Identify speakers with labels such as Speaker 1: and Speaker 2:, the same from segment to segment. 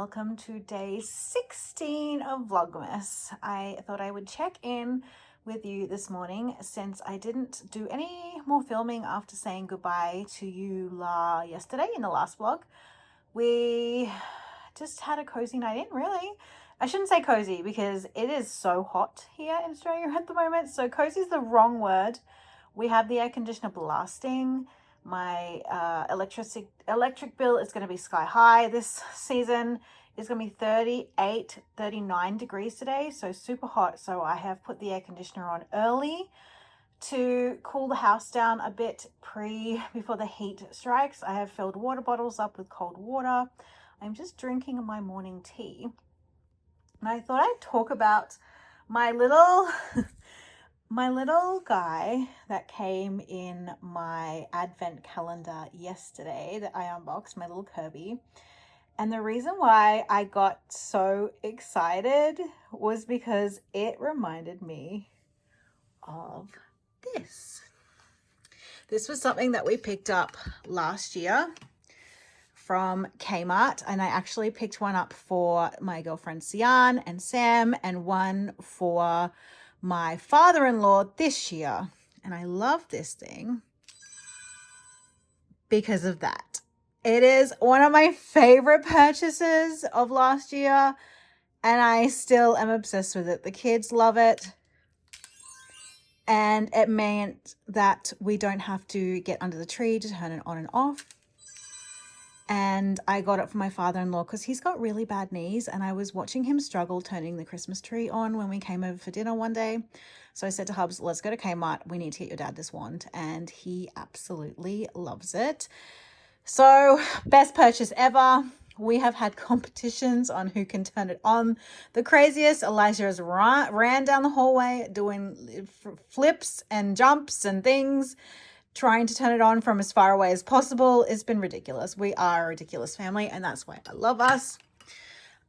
Speaker 1: welcome to day 16 of Vlogmas. I thought I would check in with you this morning since I didn't do any more filming after saying goodbye to you yesterday in the last vlog. We just had a cozy night in, really. I shouldn't say cozy because it is so hot here in Australia at the moment, so cozy is the wrong word. We have the air conditioner blasting. My electric bill is going to be sky high this season. It's going to be 38, 39 degrees today, so super hot. So I have put the air conditioner on early to cool the house down a bit before the heat strikes. I have filled water bottles up with cold water. I'm just drinking my morning tea. And I thought I'd talk about my little my little guy that came in my advent calendar yesterday that I unboxed, my little Kirby. And the reason why I got so excited was because it reminded me of this. This was something that we picked up last year from Kmart, and I actually picked one up for my girlfriends Sian and Sam and one for my father-in-law this year. And I love this thing because of that. It is one of my favorite purchases of last year, and I still am obsessed with it. The kids love it, and it meant that we don't have to get under the tree to turn it on and off. And I got it for my father-in-law because he's got really bad knees, and I was watching him struggle turning the Christmas tree on when we came over for dinner one day. So I said to Hubs, let's go to Kmart. We need to get your dad this wand. And he absolutely loves it. So best purchase ever. We have had competitions on who can turn it on the craziest. Elijah has ran down the hallway doing flips and jumps and things, trying to turn it on from as far away as possible. It's been ridiculous. We are a ridiculous family, and that's why I love us.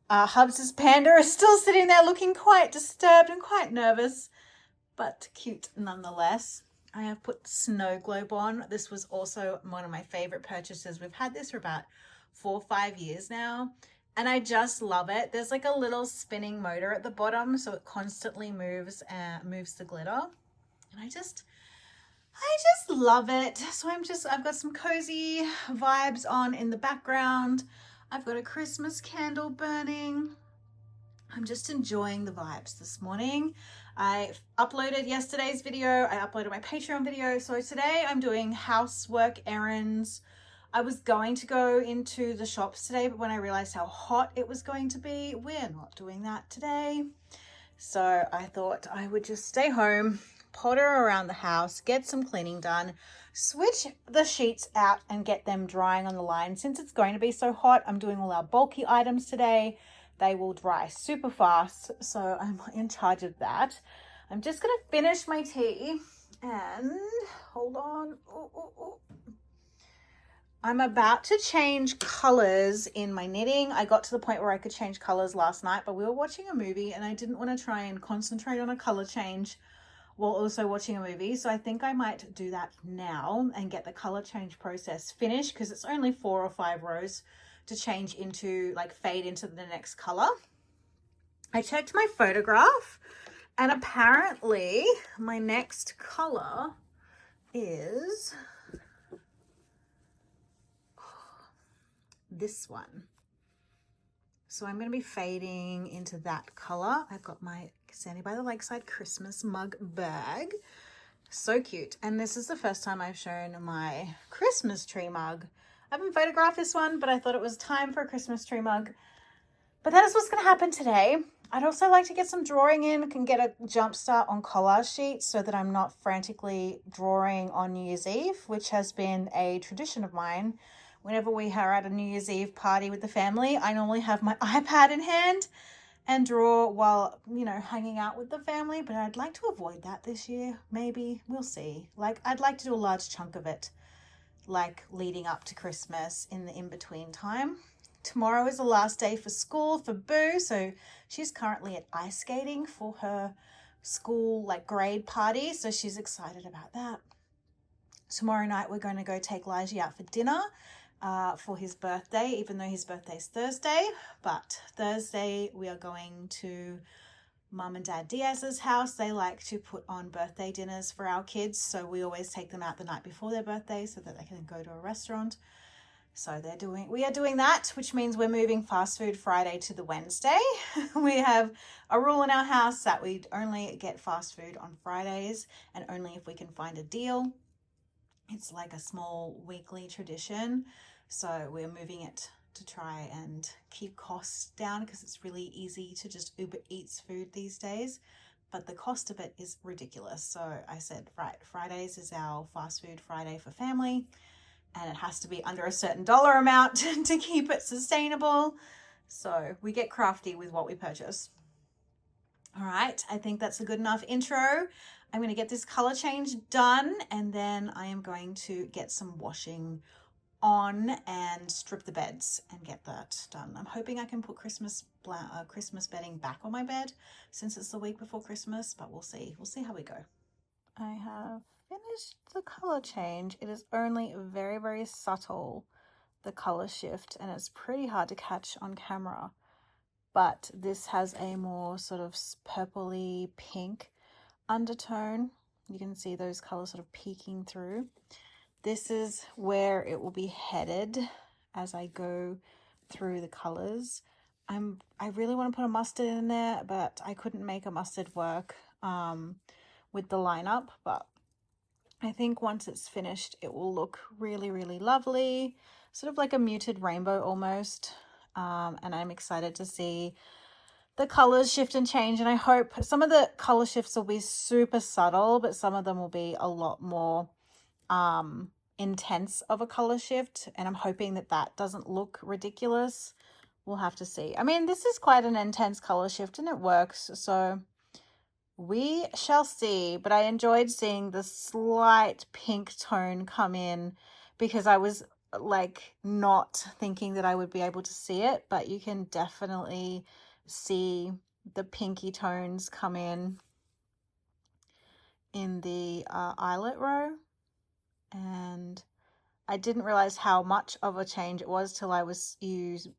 Speaker 1: Hubs' panda is still sitting there looking quite disturbed and quite nervous, but cute nonetheless. I have put snow globe on. This was also one of my favorite purchases. We've had this for about 4 or 5 years now, and I just love it. There's like a little spinning motor at the bottom, so it constantly moves the glitter, and I just love it. So I've got some cozy vibes on in the background. I've got a Christmas candle burning. I'm just enjoying the vibes this morning. I uploaded yesterday's video. I uploaded my Patreon video. So today I'm doing housework errands. I was going to go into the shops today, but when I realized how hot it was going to be, we're not doing that today. So I thought I would just stay home, potter around the house, get some cleaning done, switch the sheets out and get them drying on the line. Since it's going to be so hot, I'm doing all our bulky items today. They will dry super fast, so I'm in charge of that. I'm just going to finish my tea and hold on. I'm about to change colors in my knitting. I got to the point where I could change colors last night, but we were watching a movie and I didn't want to try and concentrate on a color change while also watching a movie. So I think I might do that now and get the color change process finished, because it's only 4 or 5 rows to change into, like, fade into the next color. I checked my photograph, and apparently my next color is this one. So I'm going to be fading into that color. I've got my Sandy by the Lakeside Christmas mug bag. So cute. And this is the first time I've shown my Christmas tree mug. I haven't photographed this one, but I thought it was time for a Christmas tree mug. But that is what's going to happen today. I'd also like to get some drawing in, can get a jump start on collage sheets so that I'm not frantically drawing on New Year's Eve, which has been a tradition of mine. Whenever we are at a New Year's Eve party with the family, I normally have my iPad in hand and draw while, hanging out with the family. But I'd like to avoid that this year. Maybe. We'll see. Like, I'd like to do a large chunk of it, like leading up to Christmas in the in-between time. Tomorrow is the last day for school for Boo. So she's currently at ice skating for her school, like, grade party. So she's excited about that. Tomorrow night, we're going to go take Elijah out for dinner. for his birthday, even though his birthday's Thursday. But Thursday we are going to Mum and Dad Diaz's house. They like to put on birthday dinners for our kids, so we always take them out the night before their birthday so that they can go to a restaurant. So we are doing that, which means we're moving fast food Friday to the Wednesday. We have a rule in our house that we only get fast food on Fridays, and only if we can find a deal. It's like a small weekly tradition. So we're moving it to try and keep costs down, because it's really easy to just Uber Eats food these days, but the cost of it is ridiculous. So I said, right, Fridays is our fast food Friday for family, and it has to be under a certain dollar amount to keep it sustainable. So we get crafty with what we purchase. All right, I think that's a good enough intro. I'm going to get this color change done, and then I am going to get some washing on and strip the beds and get that done. I'm hoping I can put Christmas bedding back on my bed since it's the week before Christmas, but we'll see. We'll see how we go. I have finished the color change. It is only very, very subtle, the color shift, and it's pretty hard to catch on camera. But this has a more sort of purpley pink undertone. You can see those colors sort of peeking through. This is where it will be headed as I go through the colors. I really want to put a mustard in there, but I couldn't make a mustard work with the lineup. But I think once it's finished, it will look really, really lovely, sort of like a muted rainbow almost. And I'm excited to see the colors shift and change. And I hope some of the color shifts will be super subtle, but some of them will be a lot more intense of a color shift, and I'm hoping that that doesn't look ridiculous. We'll have to see. I mean, this is quite an intense color shift and it works, so we shall see. But I enjoyed seeing the slight pink tone come in, because I was like not thinking that I would be able to see it, but you can definitely see the pinky tones come in the eyelet row. And I didn't realize how much of a change it was till I was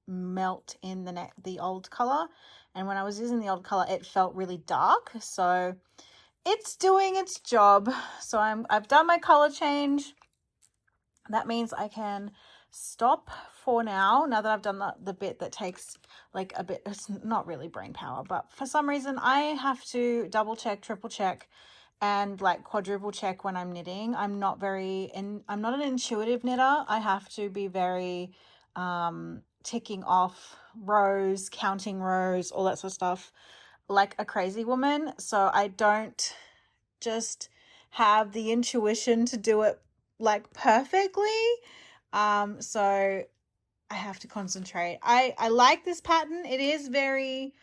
Speaker 1: melt in the old color, and when I was using the old color it felt really dark. So it's doing its job. So I've done my color change. That means I can stop for now that I've done the bit that takes like a bit. It's not really brain power, but for some reason I have to double check, triple check, and like quadruple check when I'm knitting. I'm not an intuitive knitter. I have to be very ticking off rows, counting rows, all that sort of stuff, like a crazy woman. So I don't just have the intuition to do it like perfectly. So I have to concentrate. I like this pattern. It is very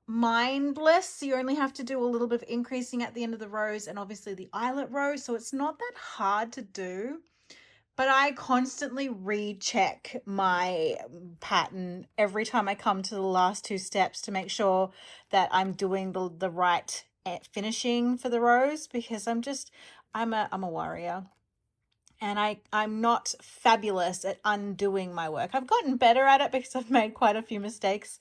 Speaker 1: mindless. You only have to do a little bit of increasing at the end of the rows and obviously the eyelet row, so it's not that hard to do. But I constantly recheck my pattern every time I come to the last two steps to make sure that I'm doing the right finishing for the rows, because I'm a warrior. And I'm not fabulous at undoing my work. I've gotten better at it because I've made quite a few mistakes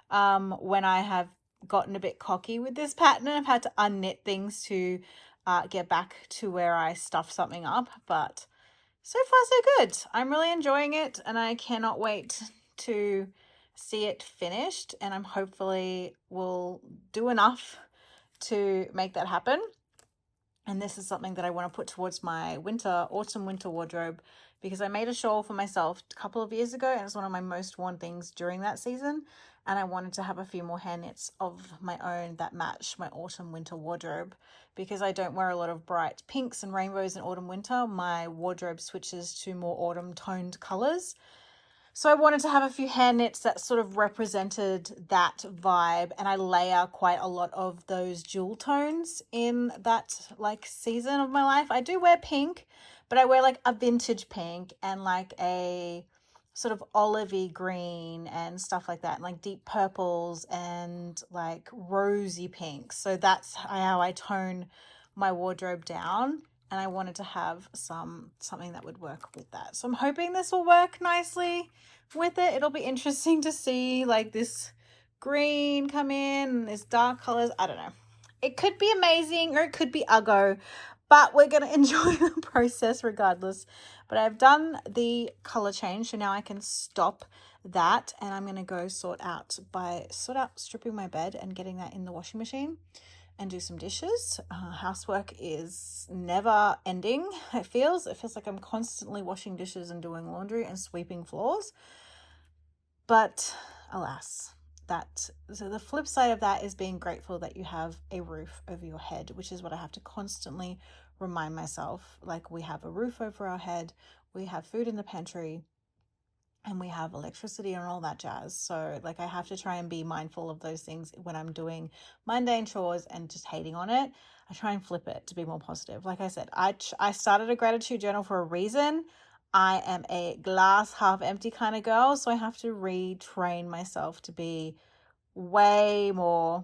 Speaker 1: when I have gotten a bit cocky with this pattern. I've had to unknit things to get back to where I stuffed something up. But so far so good. I'm really enjoying it, and I cannot wait to see it finished. And I'm hopefully will do enough to make that happen. And this is something that I want to put towards my autumn winter wardrobe, because I made a shawl for myself a couple of years ago, and it's one of my most worn things during that season. And I wanted to have a few more hand knits of my own that match my autumn winter wardrobe, because I don't wear a lot of bright pinks and rainbows in autumn winter. My wardrobe switches to more autumn toned colors. So I wanted to have a few hand knits that sort of represented that vibe, and I layer quite a lot of those jewel tones in that like season of my life. I do wear pink, but I wear like a vintage pink and like a sort of olivey green and stuff like that, and like deep purples and like rosy pinks. So that's how I tone my wardrobe down. and I wanted to have something that would work with that. So I'm hoping this will work nicely with it. It'll be interesting to see like this green come in and this dark colors. I don't know. It could be amazing or it could be uggo, but we're going to enjoy the process regardless. But I've done the color change, so now I can stop that, and I'm going to go sort out stripping my bed and getting that in the washing machine and do some dishes. Housework is never ending. It feels like I'm constantly washing dishes and doing laundry and sweeping floors. But alas, so the flip side of that is being grateful that you have a roof over your head, which is what I have to constantly remind myself. Like, we have a roof over our head, we have food in the pantry, and we have electricity and all that jazz. So like, I have to try and be mindful of those things when I'm doing mundane chores and just hating on it. I try and flip it to be more positive. Like I said, I started a gratitude journal for a reason. I am a glass half empty kind of girl, so I have to retrain myself to be way more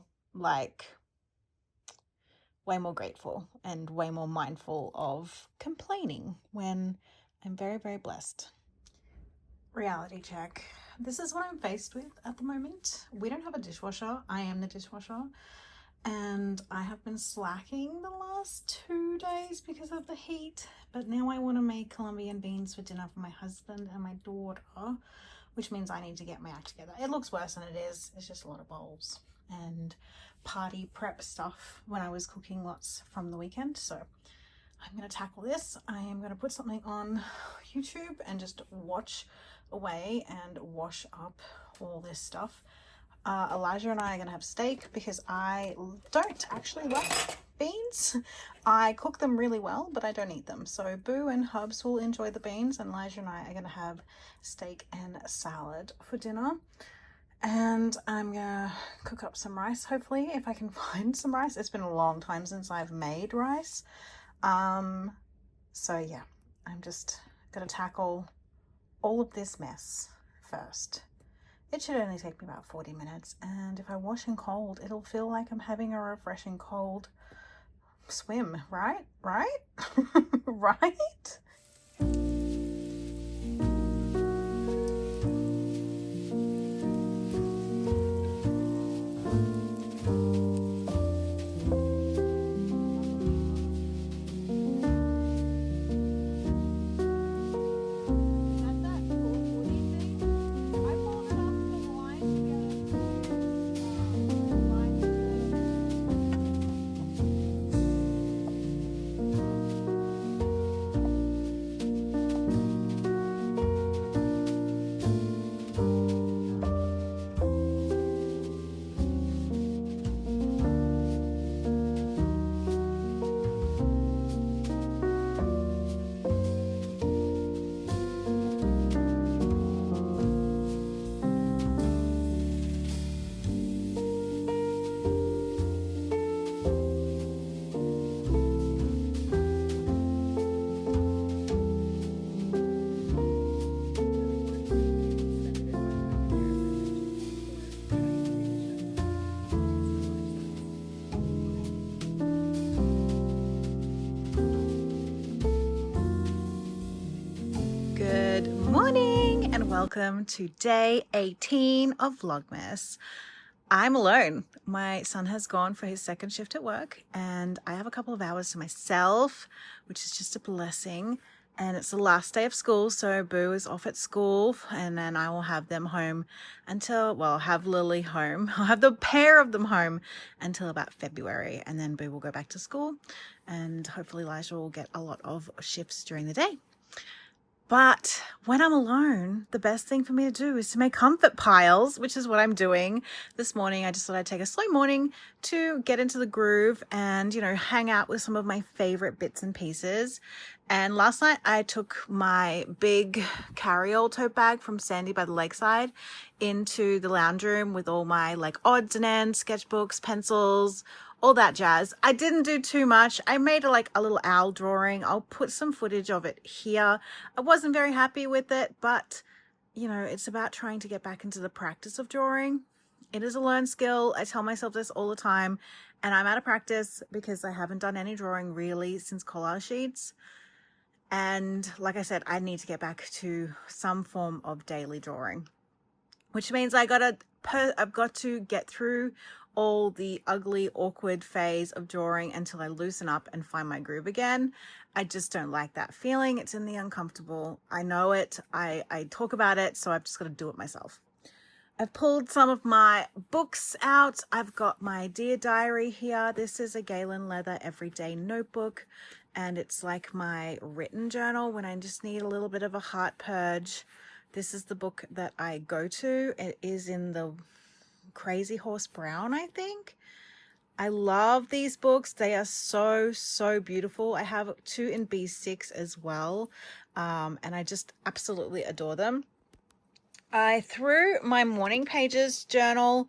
Speaker 1: grateful and way more mindful of complaining when I'm very, very blessed. Reality check. This is what I'm faced with at the moment. We don't have a dishwasher. I am the dishwasher, and I have been slacking the last 2 days because of the heat, but now I want to make Colombian beans for dinner for my husband and my daughter, which means I need to get my act together. It looks worse than it is. It's just a lot of bowls and party prep stuff when I was cooking lots from the weekend. So I'm going to tackle this. I am going to put something on YouTube and just watch away and wash up all this stuff. Elijah and I are going to have steak because I don't actually like beans. I cook them really well, but I don't eat them. So Boo and Hubs will enjoy the beans, and Elijah and I are going to have steak and salad for dinner. And I'm going to cook up some rice, hopefully, if I can find some rice. It's been a long time since I've made rice. So yeah, I'm just going to tackle all of this mess first. It should only take me about 40 minutes, and if I wash in cold, it'll feel like I'm having a refreshing cold swim, right? Right? Right? Welcome to day 18 of Vlogmas. I'm alone. My son has gone for his second shift at work, and I have a couple of hours to myself, which is just a blessing. And it's the last day of school, so Boo is off at school, and then I will have them home until, well, I'll have Lily home. I'll have the pair of them home until about February, and then Boo will go back to school, and hopefully Elijah will get a lot of shifts during the day. But when I'm alone, the best thing for me to do is to make comfort piles, which is what I'm doing this morning. I just thought I'd take a slow morning to get into the groove and, you know, hang out with some of my favorite bits and pieces. And last night I took my big carry-all tote bag from Sandy by the lakeside into the lounge room with all my like odds and ends, sketchbooks, pencils, all that jazz. I didn't do too much. I made a little owl drawing. I'll put some footage of it here. I wasn't very happy with it, but you know, it's about trying to get back into the practice of drawing. It is a learned skill. I tell myself this all the time, and I'm out of practice because I haven't done any drawing really since collage sheets. And like I said, I need to get back to some form of daily drawing, which means I've got to get through all the ugly, awkward phase of drawing until I loosen up and find my groove again. I just don't like that feeling. It's in the uncomfortable. I know it. I talk about it, so I've just got to do it myself. I've pulled some of my books out. I've got my Dear Diary here. This is a Galen Leather everyday notebook, and it's like my written journal when I just need a little bit of a heart purge. This is the book that I go to. It is in the Crazy Horse Brown, I think. I love these books. They are so, so beautiful. I have 2 in B6 as well, and I just absolutely adore them. I threw my morning pages journal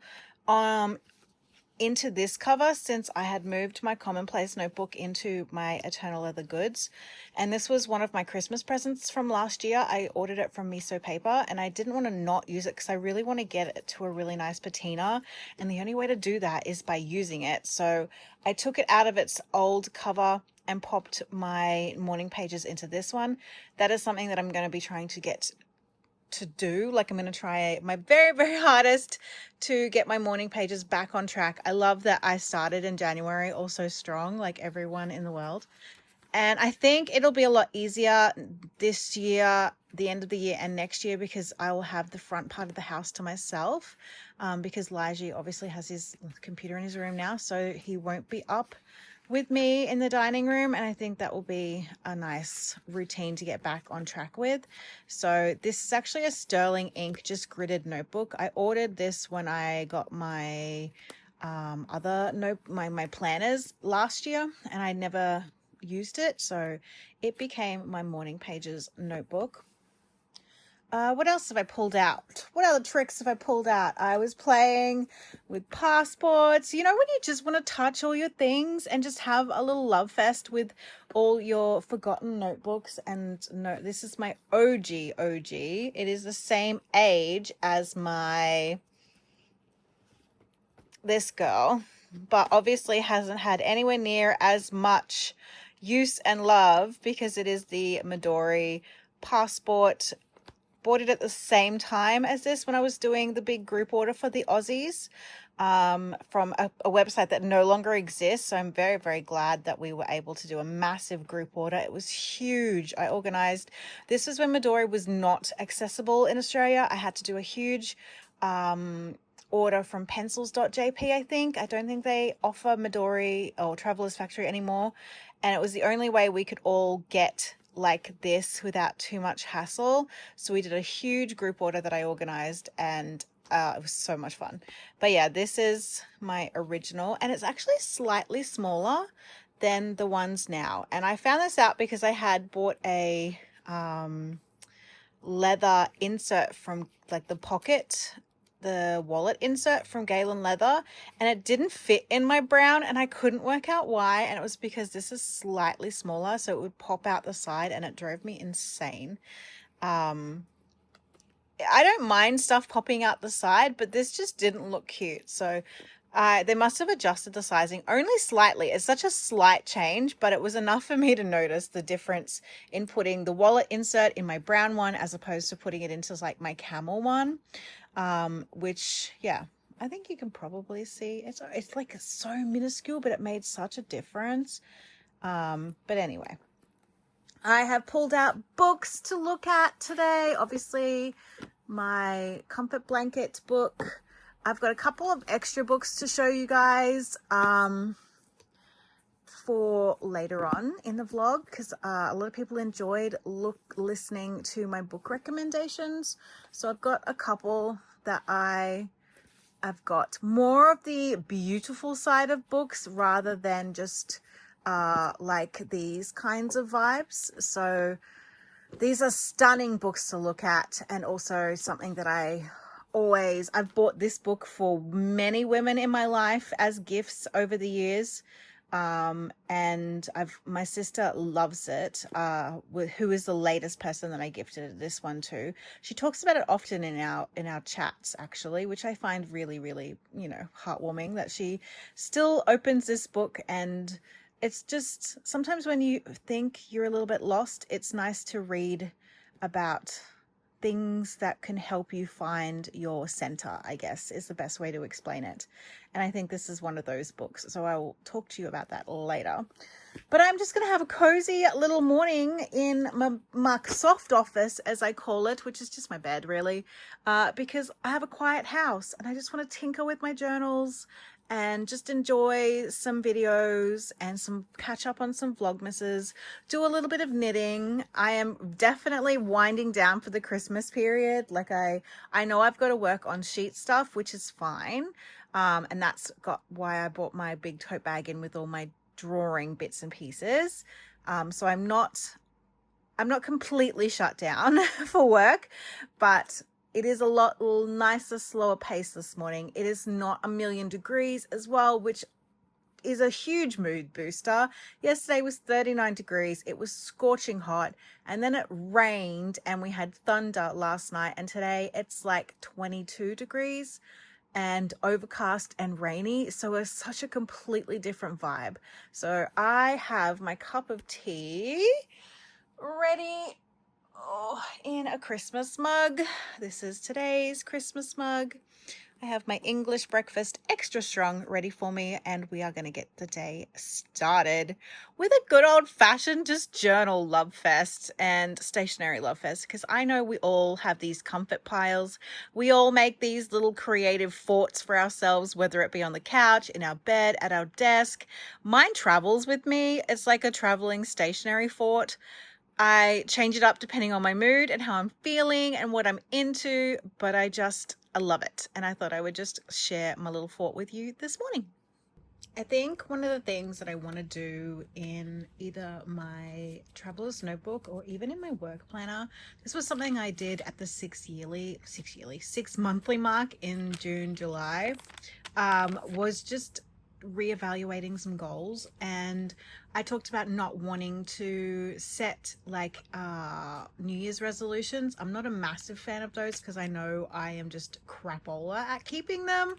Speaker 1: into this cover since I had moved my commonplace notebook into my Eternal Leather Goods, and this was one of my Christmas presents from last year. I ordered it from Miso Paper, and I didn't want to not use it because I really want to get it to a really nice patina, and the only way to do that is by using it. So I took it out of its old cover and popped my morning pages into this one. That is something that I'm going to be trying to get to do. Like, I'm going to try my very, very hardest to get my morning pages back on track. I love that I started in January also strong, like everyone in the world. And I think it'll be a lot easier this year, the end of the year, and next year, because I will have the front part of the house to myself, because Lige obviously has his computer in his room now, so he won't be up with me in the dining room, and I think that will be a nice routine to get back on track with. So this is actually a sterling ink, just gridded notebook. I ordered this when I got my my planners last year, and I never used it, so it became my morning pages notebook. What else have I pulled out? What other tricks have I pulled out? I was playing with passports. You know, when you just want to touch all your things and just have a little love fest with all your forgotten notebooks. And no, this is my OG. It is the same age as this girl, but obviously hasn't had anywhere near as much use and love because it is the Midori passport. Bought it at the same time as this when I was doing the big group order for the Aussies, from a website that no longer exists. So I'm very, very glad that we were able to do a massive group order. It was huge. I organized, this was when Midori was not accessible in Australia. I had to do a huge order from pencils.jp, I think. I don't think they offer Midori or Travelers Factory anymore. And it was the only way we could all get like this without too much hassle. So we did a huge group order that I organized, and it was so much fun. But yeah, this is my original, and it's actually slightly smaller than the ones now. And I found this out because I had bought a leather insert from like the pocket, the wallet insert from Galen Leather, and it didn't fit in my brown, and I couldn't work out why, and it was because this is slightly smaller, so it would pop out the side, and it drove me insane. I don't mind stuff popping out the side, but this just didn't look cute, so they must have adjusted the sizing only slightly. It's such a slight change, but it was enough for me to notice the difference in putting the wallet insert in my brown one as opposed to putting it into like my camel one. Which, yeah, I think you can probably see it's like so minuscule, but it made such a difference. But anyway, I have pulled out books to look at today. Obviously my comfort blanket book. I've got a couple of extra books to show you guys for later on in the vlog, because a lot of people enjoyed listening to my book recommendations. So I've got a couple that I've got more of the beautiful side of books rather than just like these kinds of vibes. So these are stunning books to look at, and also something that I've bought this book for many women in my life as gifts over the years. and my sister loves it, who is the latest person that I gifted this one to. She talks about it often in our chats, actually, which I find really, really, heartwarming that she still opens this book. And it's just, sometimes when you think you're a little bit lost, it's nice to read about things that can help you find your center, I guess, is the best way to explain it. And I think this is one of those books. So I will talk to you about that later. But I'm just going to have a cozy little morning in my soft office, as I call it, which is just my bed, really, because I have a quiet house and I just want to tinker with my journals and just enjoy some videos and catch up on some Vlogmases, do a little bit of knitting. I am definitely winding down for the Christmas period. Like I know I've got to work on sheet stuff, which is fine. And that's why I bought my big tote bag in with all my drawing bits and pieces. So I'm not completely shut down for work, but it is a lot nicer, slower pace this morning. It is not a million degrees as well, which is a huge mood booster. Yesterday was 39 degrees. It was scorching hot, and then it rained and we had thunder last night, and today it's like 22 degrees and overcast and rainy. So it's such a completely different vibe. So I have my cup of tea ready in a Christmas mug. This is today's Christmas mug. I have my English breakfast extra strong ready for me, and we are going to get the day started with a good old-fashioned just journal love fest and stationery love fest, because I know we all have these comfort piles. We all make these little creative forts for ourselves, whether it be on the couch, in our bed, at our desk. Mine travels with me. It's like a traveling stationery fort. I change it up depending on my mood and how I'm feeling and what I'm into, but I love it. And I thought I would just share my little fort with you this morning. I think one of the things that I want to do in either my traveler's notebook or even in my work planner, this was something I did at the 6 monthly mark in June, July, was just reevaluating some goals. And I talked about not wanting to set like New Year's resolutions. I'm not a massive fan of those because I know I am just crapola at keeping them,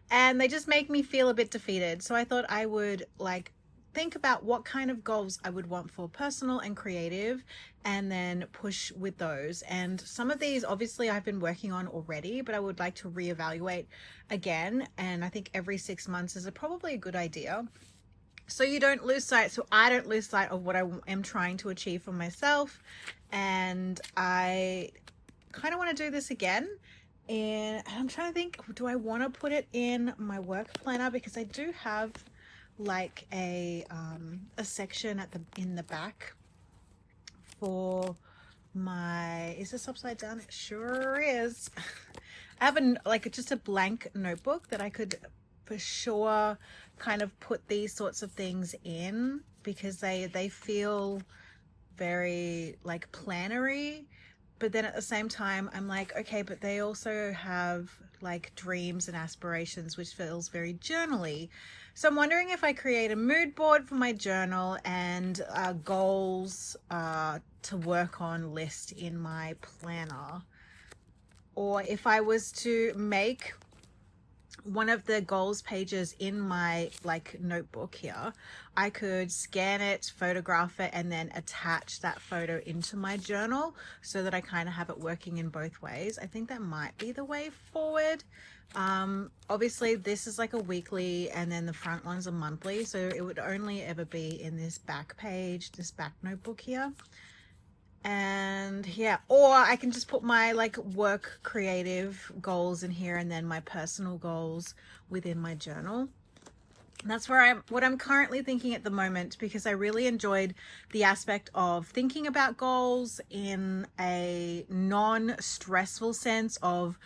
Speaker 1: and they just make me feel a bit defeated. So I thought I would like think about what kind of goals I would want for personal and creative, and then push with those. And some of these obviously I've been working on already, but I would like to reevaluate again. And I think every 6 months is probably a good idea, so you don't lose sight. So I don't lose sight of what I am trying to achieve for myself. And I kind of want to do this again. And I'm trying to think, do I want to put it in my work planner? Because I do have like a section in the back for my, is this upside down? It sure is. I have just a blank notebook that I could for sure kind of put these sorts of things in, because they feel very like plannery, but then at the same time I'm like, okay, but they also have like dreams and aspirations, which feels very journally. So I'm wondering if I create a mood board for my journal and goals to work on list in my planner, or if I was to make one of the goals pages in my like notebook here, I could scan it, photograph it, and then attach that photo into my journal so that I kind of have it working in both ways. I think that might be the way forward. Obviously this is like a weekly, and then the front one's a monthly, so it would only ever be in this back page, this back notebook here. And yeah, or I can just put my like work creative goals in here, and then my personal goals within my journal. And that's what I'm currently thinking at the moment, because I really enjoyed the aspect of thinking about goals in a non-stressful sense of,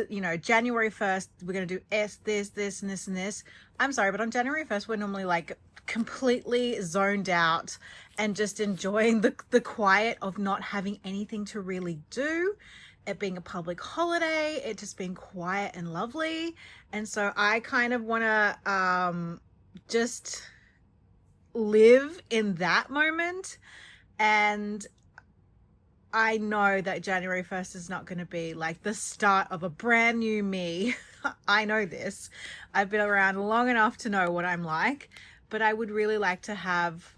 Speaker 1: you know, January 1st, we're going to do this, and this. I'm sorry, but on January 1st, we're normally like completely zoned out and just enjoying the quiet of not having anything to really do, it being a public holiday, it just being quiet and lovely. And so I kind of want to just live in that moment. And I know that January 1st is not going to be like the start of a brand new me. I know this. I've been around long enough to know what I'm like, but I would really like to have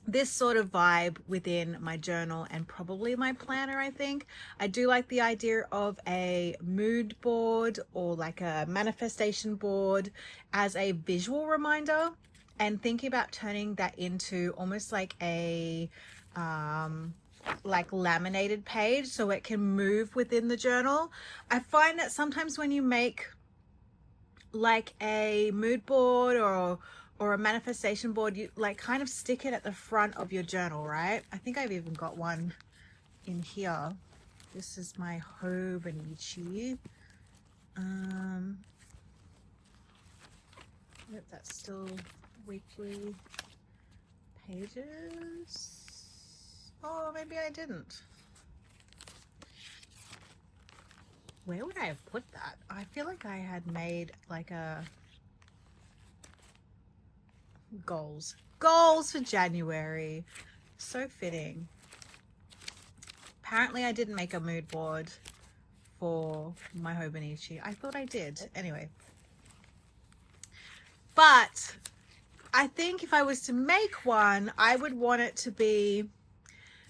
Speaker 1: this sort of vibe within my journal and probably my planner. I think I do like the idea of a mood board or like a manifestation board as a visual reminder, and thinking about turning that into almost like a like laminated page so it can move within the journal. I find that sometimes when you make like a mood board or a manifestation board, you like kind of stick it at the front of your journal, right? I think I've even got one in here. This is my Hobonichi. Yep, that's still weekly pages. Oh, maybe I didn't. Where would I have put that? I feel like I had made like a goals for January. So fitting. Apparently I didn't make a mood board for my Hobonichi. I thought I did. Anyway. But I think if I was to make one, I would want it to be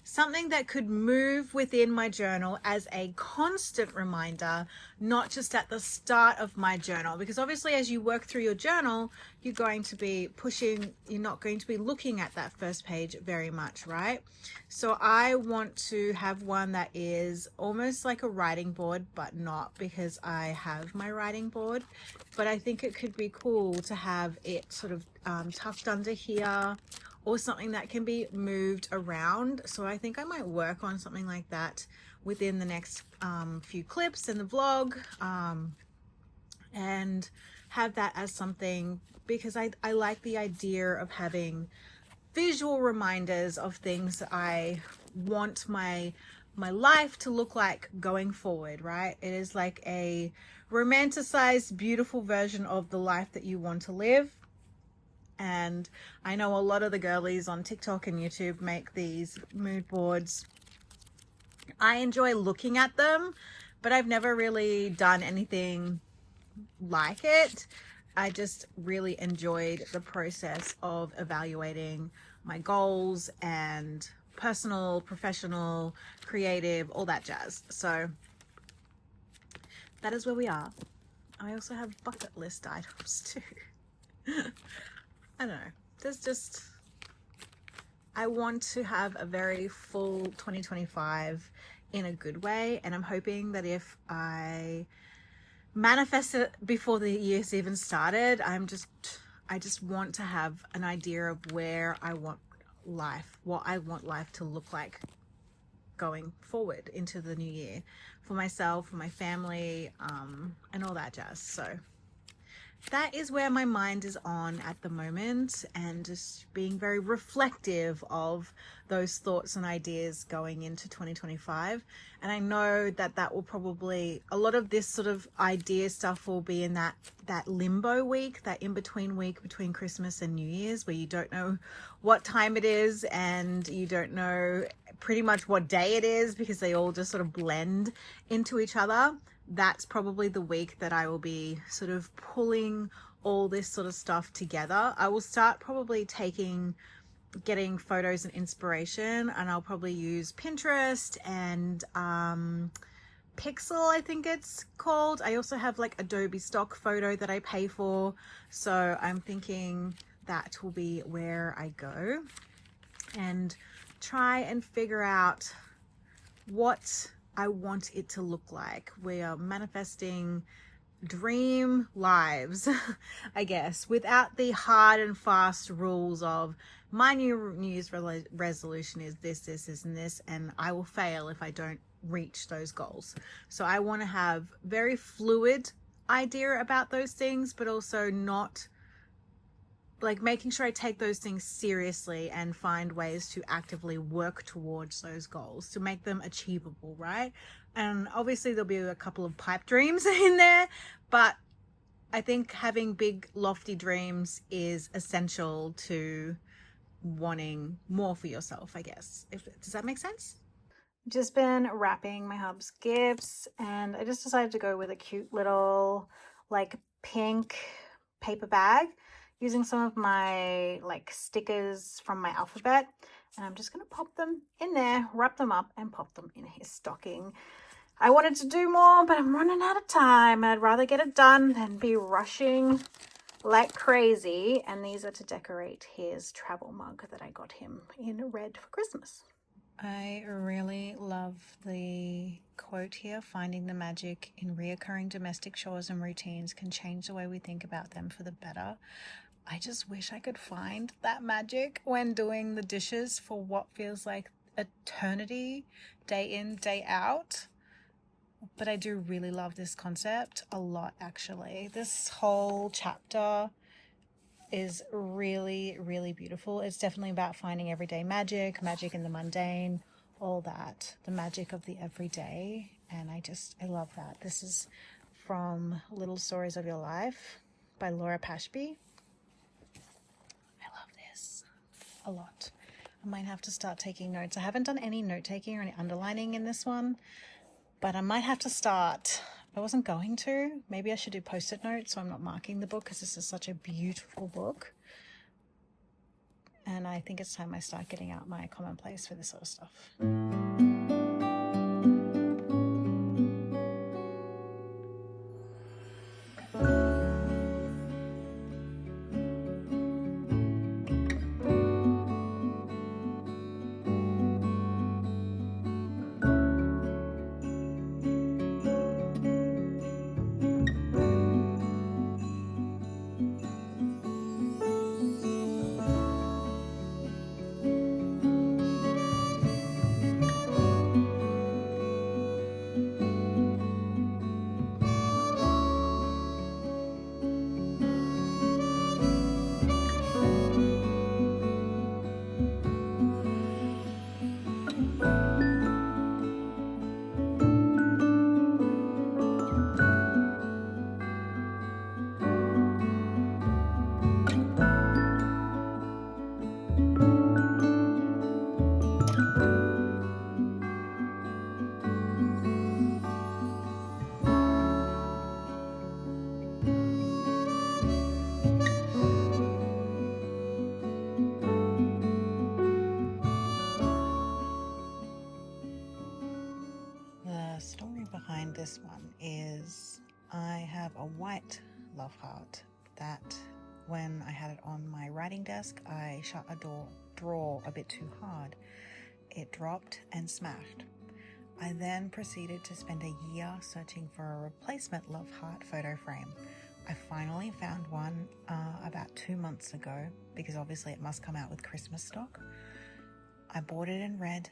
Speaker 1: something that could move within my journal as a constant reminder, not just at the start of my journal. Because obviously as you work through your journal, you're going to be pushing, you're not going to be looking at that first page very much, right? So I want to have one that is almost like a writing board, but not, because I have my writing board. But I think it could be cool to have it sort of tucked under here, or something that can be moved around. So I think I might work on something like that within the next few clips in the vlog, and have that as something, because I like the idea of having visual reminders of things that I want my life to look like going forward, right? It is like a romanticized, beautiful version of the life that you want to live. And I know a lot of the girlies on TikTok and YouTube make these mood boards. I enjoy looking at them, but I've never really done anything like it. I just really enjoyed the process of evaluating my goals and personal, professional, creative, all that jazz. So that is where we are. I also have bucket list items too. I don't know, there's just, I want to have a very full 2025 in a good way, and I'm hoping that if I manifest it before the year's even started, I just want to have an idea of where I want life, what I want life to look like going forward into the new year, for myself, for my family, and all that jazz. So that is where my mind is on at the moment, and just being very reflective of those thoughts and ideas going into 2025. And I know that that will probably, a lot of this sort of idea stuff will be in that limbo week, that in-between week between Christmas and New Year's, where you don't know what time it is and you don't know pretty much what day it is, because they all just sort of blend into each other. That's probably the week that I will be sort of pulling all this sort of stuff together. I will start probably getting photos and inspiration, and I'll probably use Pinterest and Pixel, I think it's called. I also have like Adobe stock photo that I pay for. So I'm thinking that will be where I go and try and figure out what I want it to look like. We are manifesting dream lives, I guess, without the hard and fast rules of my New Year's resolution is this, and this, and I will fail if I don't reach those goals. So I want to have very fluid idea about those things, but also not like making sure I take those things seriously and find ways to actively work towards those goals to make them achievable, right? And obviously there'll be a couple of pipe dreams in there, but I think having big lofty dreams is essential to wanting more for yourself, I guess. Does that make sense? Just been wrapping my hub's gifts, and I just decided to go with a cute little like pink paper bag using some of my like stickers from my alphabet, and I'm just going to pop them in there, wrap them up, and pop them in his stocking. I wanted to do more, but I'm running out of time. I'd rather get it done than be rushing like crazy. And these are to decorate his travel mug that I got him in red for Christmas. I really love the quote here: finding the magic in reoccurring domestic chores and routines can change the way we think about them for the better. I just wish I could find that magic when doing the dishes for what feels like eternity, day in, day out. But I do really love this concept a lot, actually. This whole chapter is really, really beautiful. It's definitely about finding everyday magic in the mundane, all that, the magic of the everyday. And I love that. This is from Little Stories of Your Life by Laura Pashby. I love this a lot. I might have to start taking notes. I haven't done any note taking or any underlining in this one, but I might have to start. I wasn't going to. Maybe I should do post-it notes so I'm not marking the book, because this is such a beautiful book. And I think it's time I start getting out my commonplace for this sort of stuff. This one is, I have a white love heart that when I had it on my writing desk, I shut a drawer a bit too hard. It dropped and smashed. I then proceeded to spend a year searching for a replacement love heart photo frame. I finally found one about 2 months ago, because obviously it must come out with Christmas stock. I bought it in red.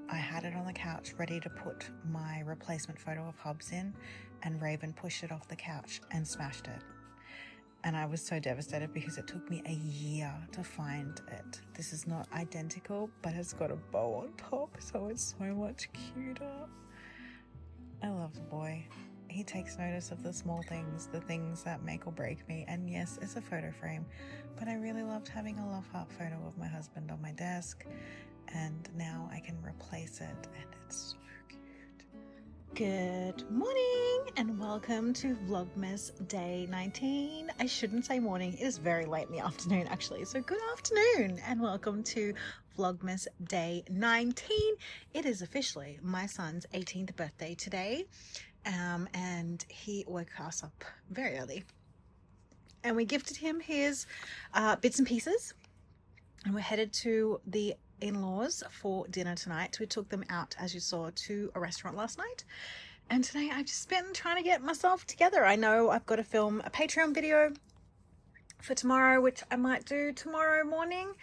Speaker 1: I had it on the couch ready to put my replacement photo of Hubs in, and Raven pushed it off the couch and smashed it. And I was so devastated because it took me a year to find it. This is not identical, but it's got a bow on top, so it's so much cuter. I love the boy. He takes notice of the small things, the things that make or break me. And yes, it's a photo frame, but I really loved having a love heart photo of my husband on my desk. And now I can replace it, and it's so cute. Good morning and welcome to Vlogmas day 19. I shouldn't say morning, it is very late in the afternoon actually, so good afternoon and welcome to Vlogmas day 19. It is officially my son's 18th birthday today, and he woke us up very early and we gifted him his bits and pieces, and we're headed to the in-laws for dinner tonight. We took them out, as you saw, to a restaurant last night, and today I've just been trying to get myself together. I know I've got to film a Patreon video for tomorrow, which I might do tomorrow morning.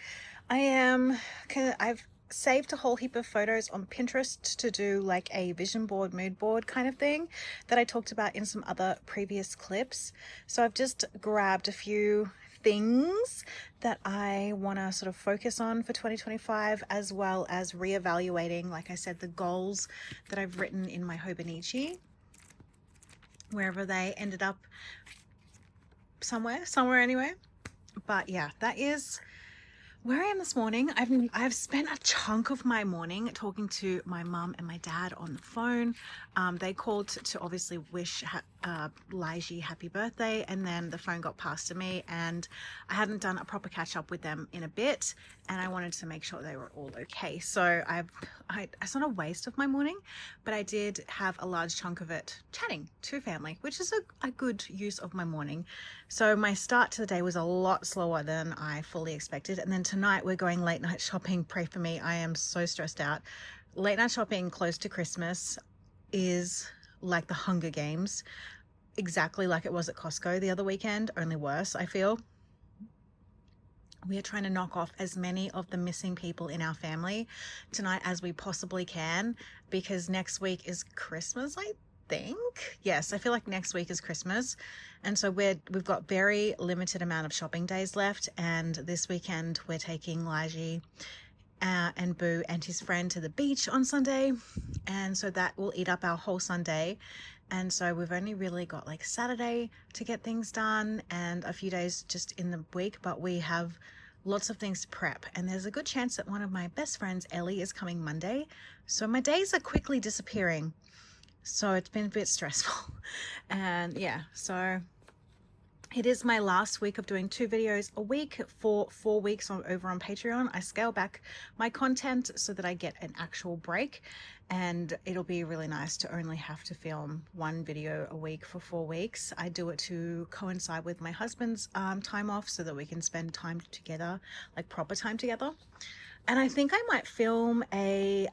Speaker 1: I've saved a whole heap of photos on Pinterest to do like a vision board, mood board kind of thing that I talked about in some other previous clips. So I've just grabbed a few things that I want to sort of focus on for 2025, as well as reevaluating, like I said, the goals that I've written in my Hobonichi, wherever they ended up, somewhere anyway. But yeah, that is Where I am this morning, I've spent a chunk of my morning talking to my mum and my dad on the phone. They called to obviously wish Lige happy birthday, and then the phone got passed to me, and I hadn't done a proper catch up with them in a bit, and I wanted to make sure they were all okay. So it's not a waste of my morning, but I did have a large chunk of it chatting to family, which is a good use of my morning. So my start to the day was a lot slower than I fully expected, and then tonight we're going late night shopping. Pray for me, I am so stressed out. Late night shopping close to Christmas is like the Hunger Games, exactly like it was at Costco the other weekend, only worse, I feel. We are trying to knock off as many of the missing people in our family tonight as we possibly can, because next week is Christmas, I think. Yes, I feel like next week is Christmas, and so we've got very limited amount of shopping days left, and this weekend we're taking Lige and Boo and his friend to the beach on Sunday, and so that will eat up our whole Sunday. And so we've only really got like Saturday to get things done and a few days just in the week, but we have lots of things to prep, and there's a good chance that one of my best friends, Ellie, is coming Monday. So my days are quickly disappearing, so it's been a bit stressful. And yeah, so it is my last week of doing 2 videos a week for 4 weeks over on Patreon. I scale back my content so that I get an actual break, and it'll be really nice to only have to film 1 video a week for 4 weeks. I do it to coincide with my husband's time off so that we can spend time together, like proper time together. And I think I might film a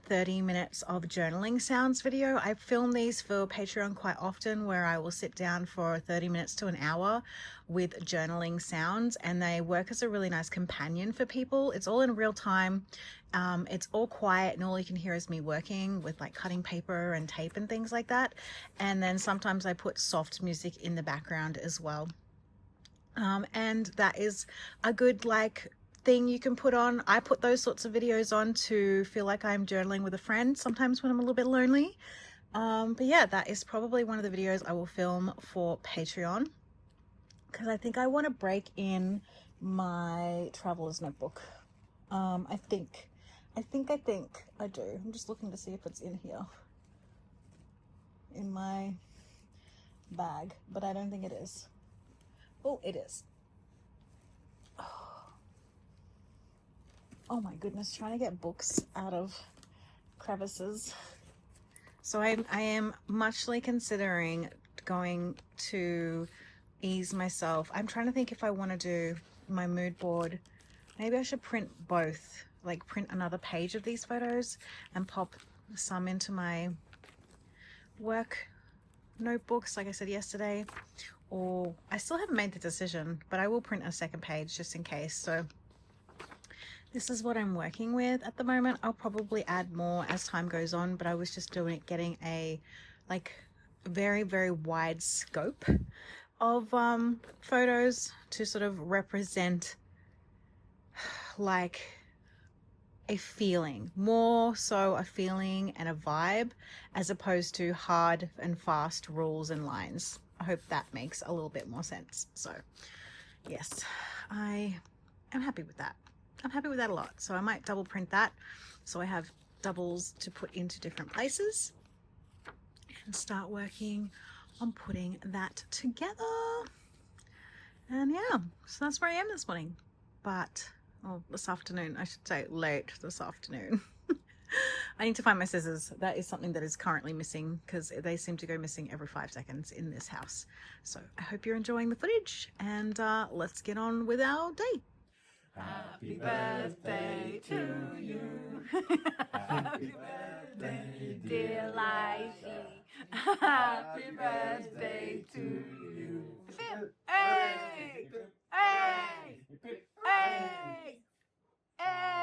Speaker 1: 30 minutes of journaling sounds video. I film these for Patreon quite often, where I will sit down for 30 minutes to an hour with journaling sounds, and they work as a really nice companion for people. It's all in real time. It's all quiet, and all you can hear is me working with like cutting paper and tape and things like that. And then sometimes I put soft music in the background as well. And that is a good thing you can put on. I put those sorts of videos on to feel like I'm journaling with a friend sometimes when I'm a little bit lonely. But yeah, that is probably one of the videos I will film for Patreon, because I think I want to break in my traveler's notebook. I think I do. I'm just looking to see if it's in here in my bag, but I don't think it is. Oh, it is. Oh my goodness, trying to get books out of crevices. So I am muchly considering going to ease myself. I'm trying to think if I want to do my mood board. Maybe I should print both, like print another page of these photos and pop some into my work notebooks like I said yesterday. Or I still haven't made the decision, but I will print a second page just in case. So this is what I'm working with at the moment. I'll probably add more as time goes on, but I was just getting a very, very wide scope of photos to sort of represent like a feeling, more so a feeling and a vibe, as opposed to hard and fast rules and lines. I hope that makes a little bit more sense. So yes, I am happy with that. I'm happy with that a lot. So I might double print that so I have doubles to put into different places, and start working on putting that together. And yeah, so that's where I am this morning. But, oh, this afternoon, I should say late this afternoon. I need to find my scissors. That is something that is currently missing, because they seem to go missing every 5 seconds in this house. So I hope you're enjoying the footage, and let's get on with our day. Happy birthday to you. Happy birthday, dear Lige. Happy birthday to you. Hey! Hey! Hey! Hey!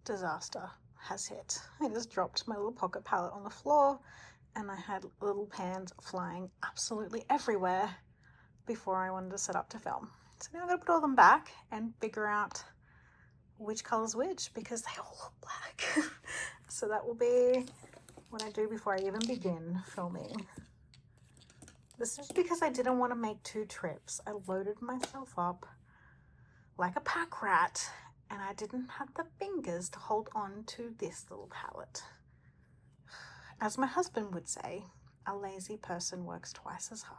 Speaker 1: disaster has hit. I just dropped my little pocket palette on the floor and I had little pans flying absolutely everywhere before I wanted to set up to film. So now I'm going to put all them back and figure out which color's which, because they all look black. So that will be what I do before I even begin filming. This is because I didn't want to make 2 trips. I loaded myself up like a pack rat and I didn't have the fingers to hold on to this little palette. As my husband would say, a lazy person works twice as hard.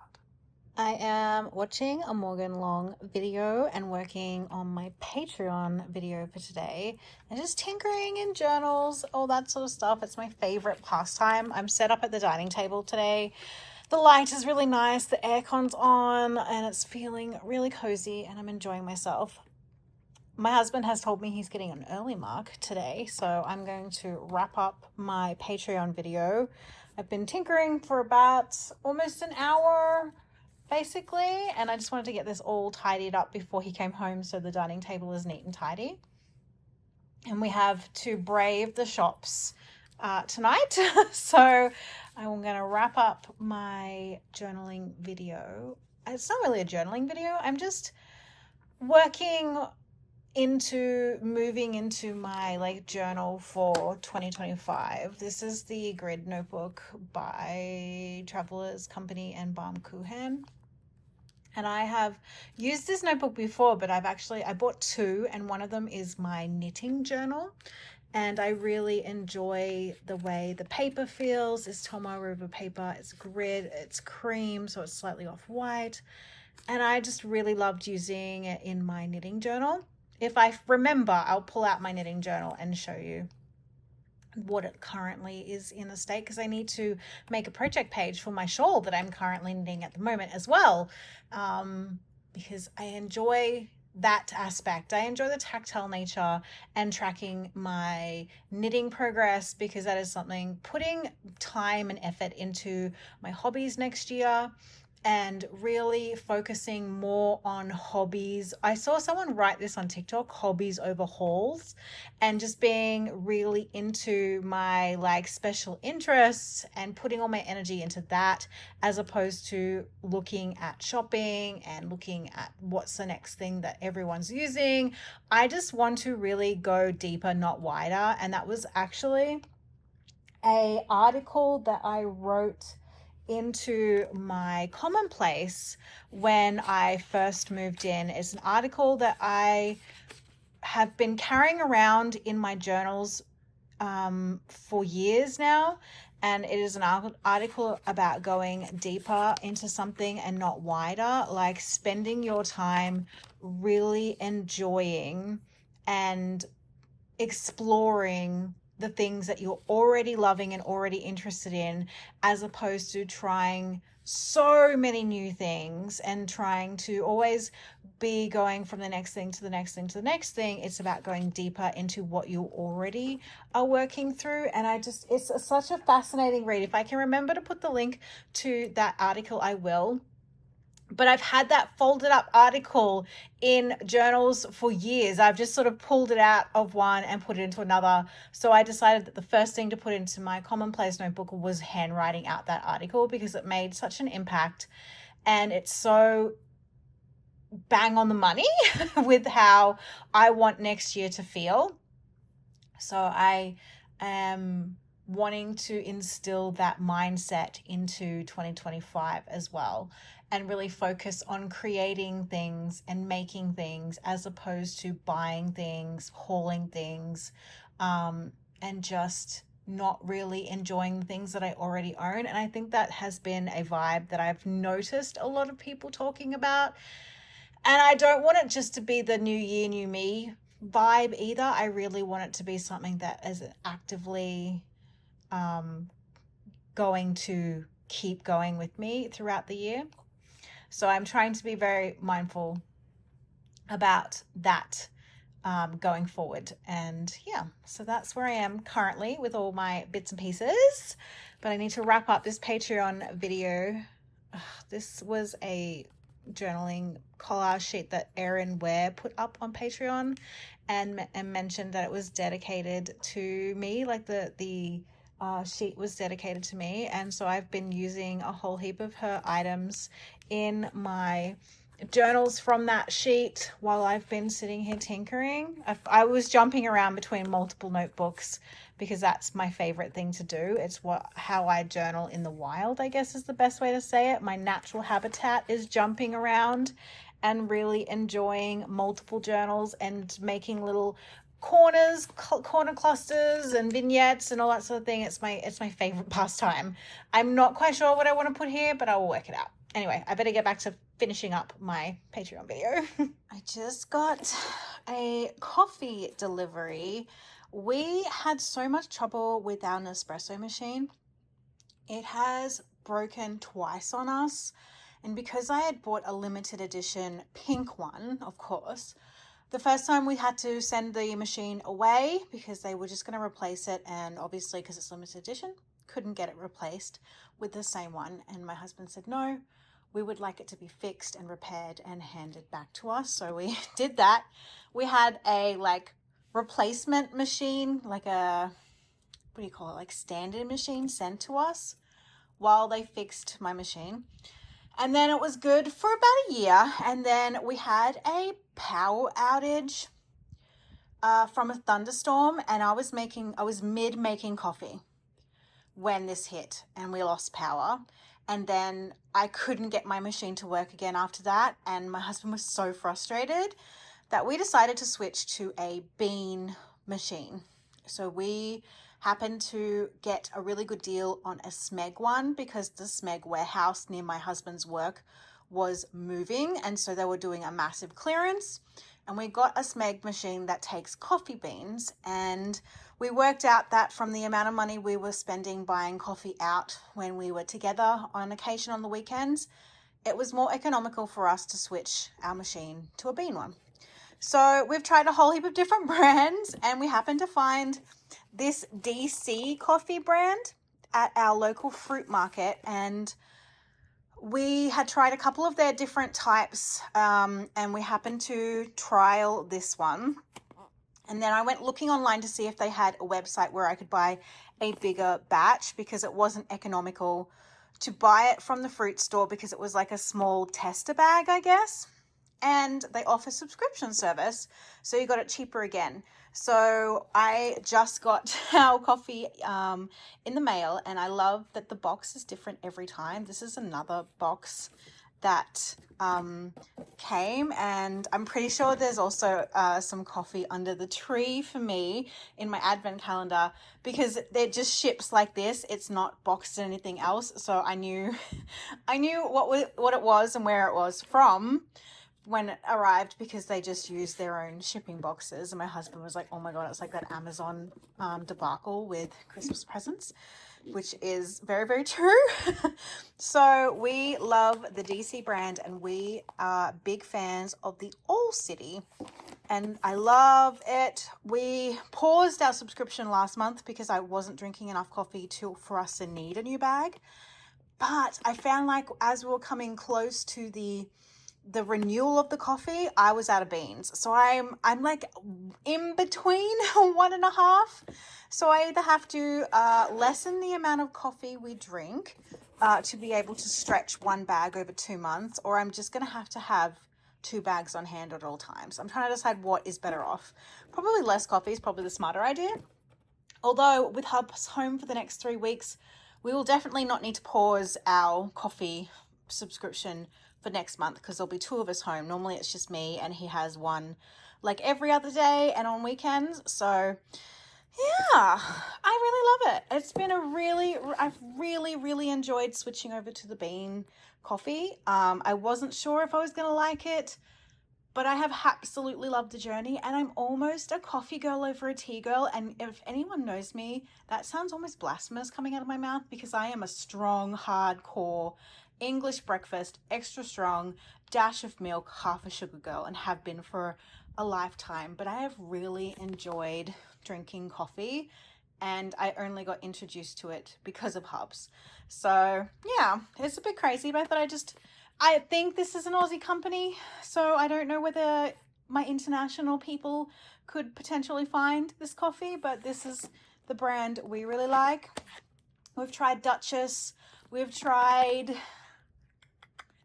Speaker 1: I am watching a Morgan Long video and working on my Patreon video for today and just tinkering in journals, all that sort of stuff. It's my favorite pastime. I'm set up at the dining table today. The light is really nice, the aircon's on, and it's feeling really cozy and I'm enjoying myself. My husband has told me he's getting an early mark today, so I'm going to wrap up my Patreon video. I've been tinkering for about almost an hour, basically, and I just wanted to get this all tidied up before he came home so the dining table is neat and tidy. And we have to brave the shops tonight, so I'm going to wrap up my journaling video. It's not really a journaling video, I'm just moving into my journal for 2025. This is the grid notebook by Travelers Company and Baumkuchen. And I have used this notebook before, but I bought 2, and one of them is my knitting journal. And I really enjoy the way the paper feels. It's Tomo River paper, it's grid, it's cream, so it's slightly off-white. And I just really loved using it in my knitting journal. If I remember, I'll pull out my knitting journal and show you what it currently is in the state, because I need to make a project page for my shawl that I'm currently knitting at the moment as well, because I enjoy that aspect. I enjoy the tactile nature and tracking my knitting progress, because that is something, putting time and effort into my hobbies next year and really focusing more on hobbies. I saw someone write this on TikTok, hobbies over hauls, and just being really into my special interests and putting all my energy into that, as opposed to looking at shopping and looking at what's the next thing that everyone's using. I just want to really go deeper, not wider. And that was actually an article that I wrote into my commonplace when I first moved in. It's an article that I have been carrying around in my journals for years now, and it is an article about going deeper into something and not wider, like spending your time really enjoying and exploring the things that you're already loving and already interested in, as opposed to trying so many new things and trying to always be going from the next thing to the next thing to the next thing. It's about going deeper into what you already are working through. And it's such a fascinating read. If I can remember to put the link to that article, I will. But I've had that folded up article in journals for years. I've just sort of pulled it out of one and put it into another. So I decided that the first thing to put into my commonplace notebook was handwriting out that article, because it made such an impact and it's so bang on the money with how I want next year to feel. So I am wanting to instill that mindset into 2025 as well, and really focus on creating things and making things, as opposed to buying things, hauling things, and just not really enjoying the things that I already own. And I think that has been a vibe that I've noticed a lot of people talking about. And I don't want it just to be the new year, new me vibe either. I really want it to be something that is actively going to keep going with me throughout the year. So I'm trying to be very mindful about that going forward. And yeah, so that's where I am currently with all my bits and pieces. But I need to wrap up this Patreon video. This was a journaling collage sheet that Erin Ware put up on Patreon, and mentioned that it was dedicated to me, like the sheet was dedicated to me. And so I've been using a whole heap of her items in my journals from that sheet while I've been sitting here tinkering. I was jumping around between multiple notebooks because that's my favorite thing to do. It's how I journal in the wild, I guess is the best way to say it. My natural habitat is jumping around and really enjoying multiple journals and making little corner clusters and vignettes and all that sort of thing. It's my favorite pastime. I'm not quite sure what I want to put here, but I will work it out. Anyway, I better get back to finishing up my Patreon video. I just got a coffee delivery. We had so much trouble with our Nespresso machine. It has broken twice on us. And because I had bought a limited edition pink one, of course, the first time we had to send the machine away because they were just going to replace it. And obviously, because it's limited edition, couldn't get it replaced with the same one. And my husband said, no, we would like it to be fixed and repaired and handed back to us. So we did that. We had a replacement machine, like a, what do you call it? Like standard machine sent to us while they fixed my machine. And then it was good for about a year. And then we had a power outage from a thunderstorm. And I was mid making coffee when this hit and we lost power. And then I couldn't get my machine to work again after that. And my husband was so frustrated that we decided to switch to a bean machine. So we happened to get a really good deal on a Smeg one because the Smeg warehouse near my husband's work was moving. And so they were doing a massive clearance. And we got a Smeg machine that takes coffee beans. And we worked out that from the amount of money we were spending buying coffee out when we were together on occasion on the weekends, it was more economical for us to switch our machine to a bean one. So we've tried a whole heap of different brands, and we happened to find this DC coffee brand at our local fruit market. And we had tried a couple of their different types, and we happened to trial this one. And then I went looking online to see if they had a website where I could buy a bigger batch because it wasn't economical to buy it from the fruit store because it was like a small tester bag, I guess. And they offer subscription service, so you got it cheaper again. So I just got our coffee in the mail, and I love that the box is different every time. This is another box that came, and I'm pretty sure there's also some coffee under the tree for me in my advent calendar because it just ships like this. It's not boxed in anything else, so I knew what it was and where it was from when it arrived because they just used their own shipping boxes. And my husband was like, oh my god, it's like that Amazon debacle with Christmas presents, which is very, very true. So we love the DC brand, and we are big fans of the All City, and I love it. We paused our subscription last month because I wasn't drinking enough coffee for us to need a new bag. But I found like as we were coming close to the renewal of the coffee, I was out of beans. So I'm like in between one and a half. So I either have to lessen the amount of coffee we drink to be able to stretch one bag over 2 months, or I'm just going to have 2 bags on hand at all times. I'm trying to decide what is better off. Probably less coffee is probably the smarter idea. Although with Hub's home for the next 3 weeks, we will definitely not need to pause our coffee subscription for next month because there'll be 2 of us home. Normally it's just me, and he has one like every other day and on weekends. So yeah, I really love it. It's been I've really enjoyed switching over to the bean coffee. I wasn't sure if I was gonna like it, but I have absolutely loved the journey, and I'm almost a coffee girl over a tea girl. And if anyone knows me, that sounds almost blasphemous coming out of my mouth because I am a strong, hardcore English breakfast, extra strong, dash of milk, half a sugar girl, and have been for a lifetime. But I have really enjoyed drinking coffee, and I only got introduced to it because of Hubs. So yeah, it's a bit crazy, but I thought I'd just I think this is an Aussie company, so I don't know whether my international people could potentially find this coffee, but this is the brand we really like. We've tried Duchess. We've tried...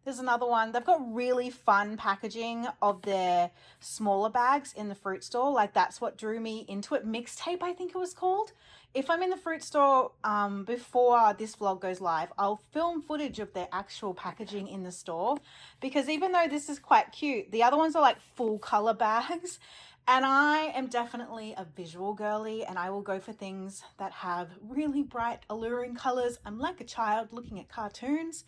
Speaker 1: There's another one. They've got really fun packaging of their smaller bags in the fruit store. Like, that's what drew me into it. Mixtape, I think it was called. If I'm in the fruit store before this vlog goes live, I'll film footage of their actual packaging in the store, because even though this is quite cute, the other ones are like full color bags. And I am definitely a visual girly, and I will go for things that have really bright, alluring colors. I'm like a child looking at cartoons.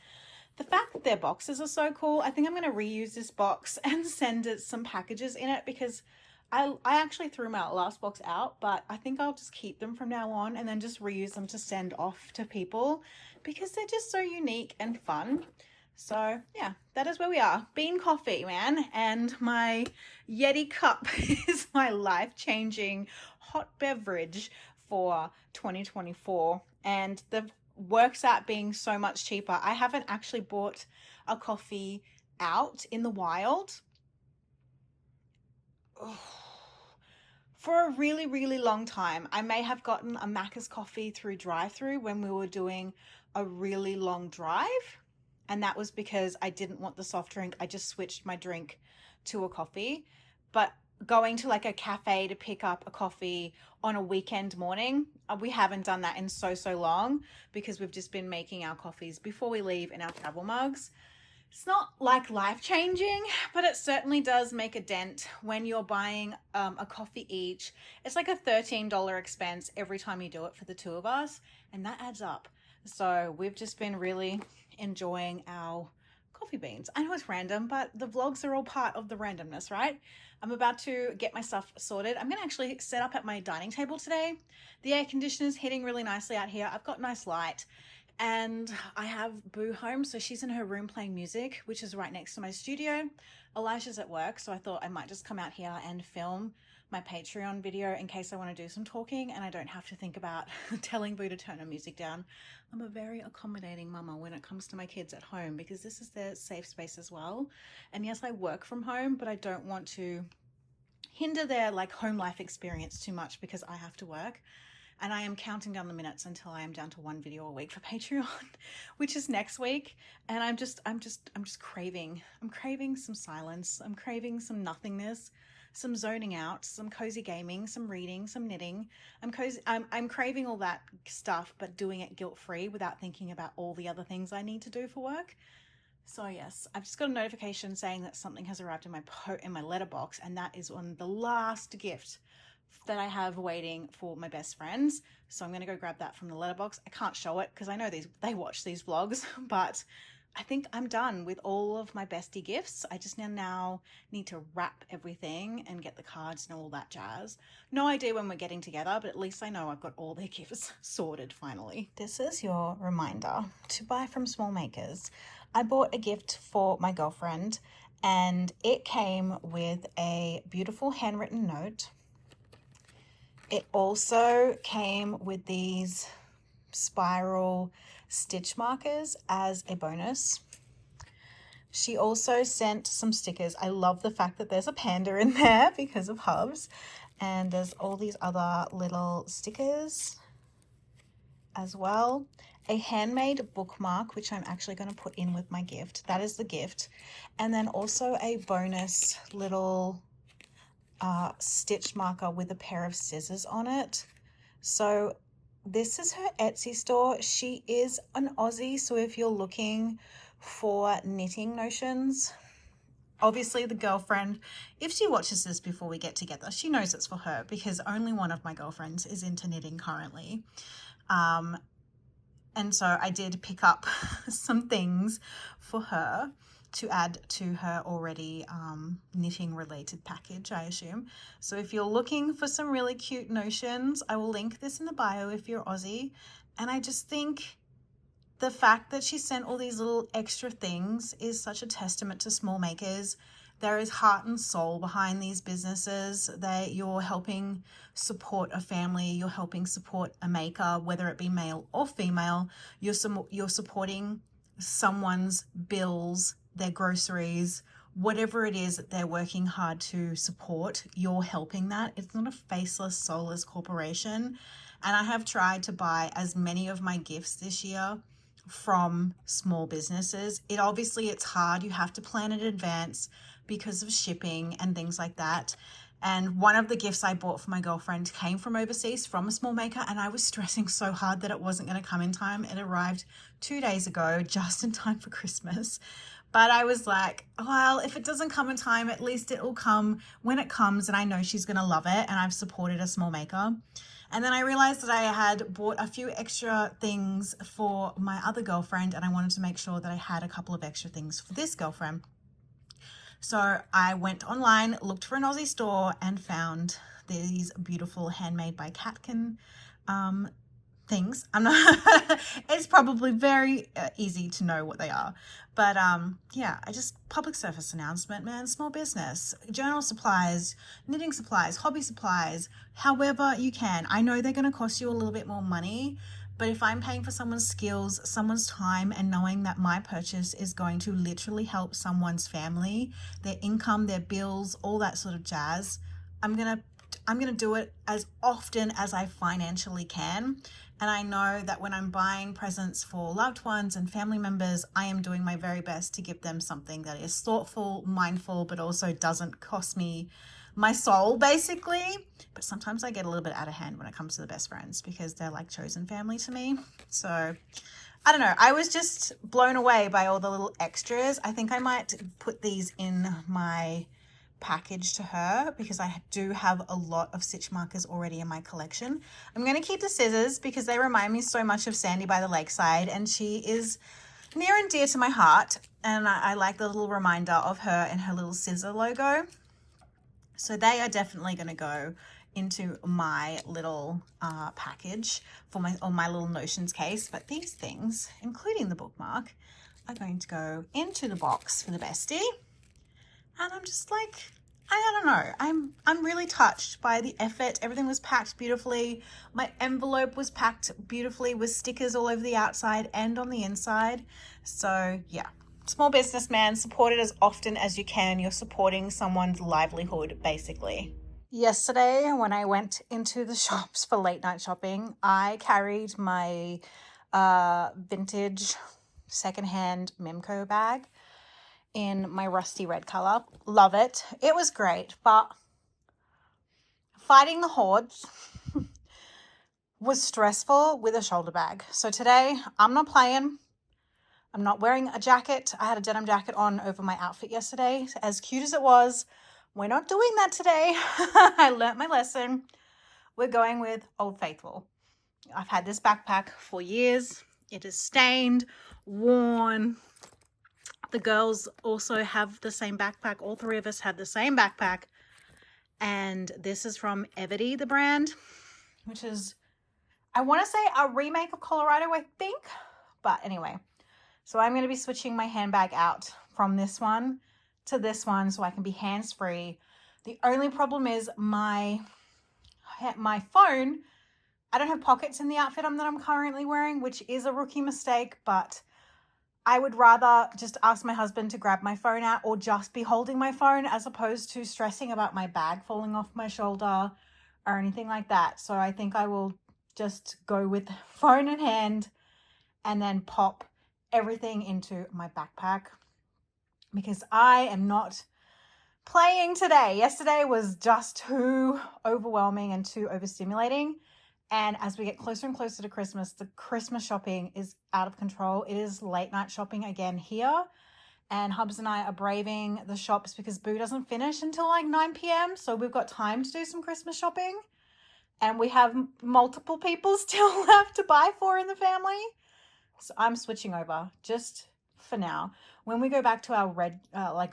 Speaker 1: The fact that their boxes are so cool, I think I'm going to reuse this box and send it some packages in it, because I actually threw my last box out, but I think I'll just keep them from now on and then just reuse them to send off to people, because they're just so unique and fun. So yeah, that is where we are. Bean coffee, man. And my Yeti cup is my life-changing hot beverage for 2024. And the works out being so much cheaper. I haven't actually bought a coffee out in the wild for a really, really long time. I may have gotten a Macca's coffee through drive-through when we were doing a really long drive, and that was because I didn't want the soft drink. I just switched my drink to a coffee. But going to like a cafe to pick up a coffee on a weekend morning, we haven't done that in so long, because we've just been making our coffees before we leave in our travel mugs. It's not like life-changing, but it certainly does make a dent when you're buying a coffee each. It's like a $13 expense every time you do it for the two of us, and that adds up. So we've just been really enjoying our coffee beans. I know it's random, but the vlogs are all part of the randomness, right? I'm about to get my stuff sorted. I'm going to actually set up at my dining table today. The air conditioner's hitting really nicely out here. I've got nice light, and I have Boo home, so she's in her room playing music, which is right next to my studio. Elijah's at work, so I thought I might just come out here and film my Patreon video in case I want to do some talking and I don't have to think about telling Boo to turn her music down. I'm a very accommodating mama when it comes to my kids at home, because this is their safe space as well. And yes, I work from home, but I don't want to hinder their like home life experience too much, because I have to work. And I am counting down the minutes until I am down to one video a week for Patreon, which is next week. And I'm just craving. I'm craving some silence. I'm craving some nothingness, some zoning out, some cozy gaming, some reading, some knitting. I'm craving all that stuff, but doing it guilt-free without thinking about all the other things I need to do for work. So yes, I've just got a notification saying that something has arrived in my letterbox, and that is on the last gift that I have waiting for my best friends. So I'm going to go grab that from the letterbox. I can't show it because I know they watch these vlogs, but I think I'm done with all of my bestie gifts. I just now need to wrap everything and get the cards and all that jazz. No idea when we're getting together, but at least I know I've got all their gifts sorted finally. This is your reminder to buy from Small Makers. I bought a gift for my girlfriend, and it came with a beautiful handwritten note. It also came with these spiral stitch markers as a bonus. She also sent some stickers. I love the fact that there's a panda in there because of Hubs, and there's all these other little stickers as well. A handmade bookmark, which I'm actually going to put in with my gift. That is the gift. And then also a bonus little stitch marker with a pair of scissors on it. So this is her Etsy store. She is an Aussie, so if you're looking for knitting notions, obviously the girlfriend, if she watches this before we get together, she knows it's for her, because only one of my girlfriends is into knitting currently. And so I did pick up some things for her to add to her already knitting related package, I assume. So if you're looking for some really cute notions, I will link this in the bio if you're Aussie. And I just think the fact that she sent all these little extra things is such a testament to Small Makers. There is heart and soul behind these businesses. That you're helping support a family, you're helping support a maker, whether it be male or female. You're supporting someone's bills, their groceries, whatever it is that they're working hard to support, you're helping that. It's not a faceless, soulless corporation. And I have tried to buy as many of my gifts this year from small businesses. It's hard. You have to plan in advance because of shipping and things like that. And one of the gifts I bought for my girlfriend came from overseas, from a small maker, and I was stressing so hard that it wasn't going to come in time. It arrived 2 days ago, just in time for Christmas. But I was like, well, if it doesn't come in time, at least it will come when it comes, and I know she's going to love it, and I've supported a small maker. And then I realized that I had bought a few extra things for my other girlfriend, and I wanted to make sure that I had a couple of extra things for this girlfriend. So I went online, looked for an Aussie store, and found these beautiful handmade by Catkin things. I'm not, it's probably very easy to know what they are. But yeah, public service announcement, man, small business, journal supplies, knitting supplies, hobby supplies, however you can. I know they're going to cost you a little bit more money, but if I'm paying for someone's skills, someone's time, and knowing that my purchase is going to literally help someone's family, their income, their bills, all that sort of jazz, I'm gonna do it as often as I financially can. And I know that when I'm buying presents for loved ones and family members, I am doing my very best to give them something that is thoughtful, mindful, but also doesn't cost me my soul, basically. But sometimes I get a little bit out of hand when it comes to the best friends, because they're like chosen family to me. So I don't know. I was just blown away by all the little extras. I think I might put these in my package to her, because I do have a lot of stitch markers already in my collection. I'm going to keep the scissors because they remind me so much of Sandy by the Lakeside, and she is near and dear to my heart, and I like the little reminder of her and her little scissor logo. So they are definitely going to go into my little package for my little notions case. But these things, including the bookmark, are going to go into the box for the bestie. And I'm just like, I don't know. I'm really touched by the effort. Everything was packed beautifully. My envelope was packed beautifully with stickers all over the outside and on the inside. So yeah, small businessman, support it as often as you can. You're supporting someone's livelihood, basically. Yesterday, when I went into the shops for late night shopping, I carried my vintage secondhand Mimco bag in my rusty red color. Love it. It was great, but fighting the hordes was stressful with a shoulder bag. So today I'm not playing. I'm not wearing a jacket. I had a denim jacket on over my outfit yesterday. As cute as it was, we're not doing that today. I learnt my lesson. We're going with Old Faithful. I've had this backpack for years. It is stained, worn. The girls also have the same backpack. All three of us have the same backpack. And this is from Everdy, the brand, which is, I want to say, a remake of Colorado, I think. But anyway, so I'm going to be switching my handbag out from this one to this one so I can be hands-free. The only problem is my phone, I don't have pockets in the outfit that I'm currently wearing, which is a rookie mistake, but I would rather just ask my husband to grab my phone out, or just be holding my phone, as opposed to stressing about my bag falling off my shoulder or anything like that. So I think I will just go with phone in hand and then pop everything into my backpack, because I am not playing today. Yesterday was just too overwhelming and too overstimulating. And as we get closer and closer to Christmas, the Christmas shopping is out of control. It is late night shopping again here. And Hubs and I are braving the shops because Boo doesn't finish until like 9 p.m. So we've got time to do some Christmas shopping. And we have multiple people still left to buy for in the family. So I'm switching over just for now. When we go back to our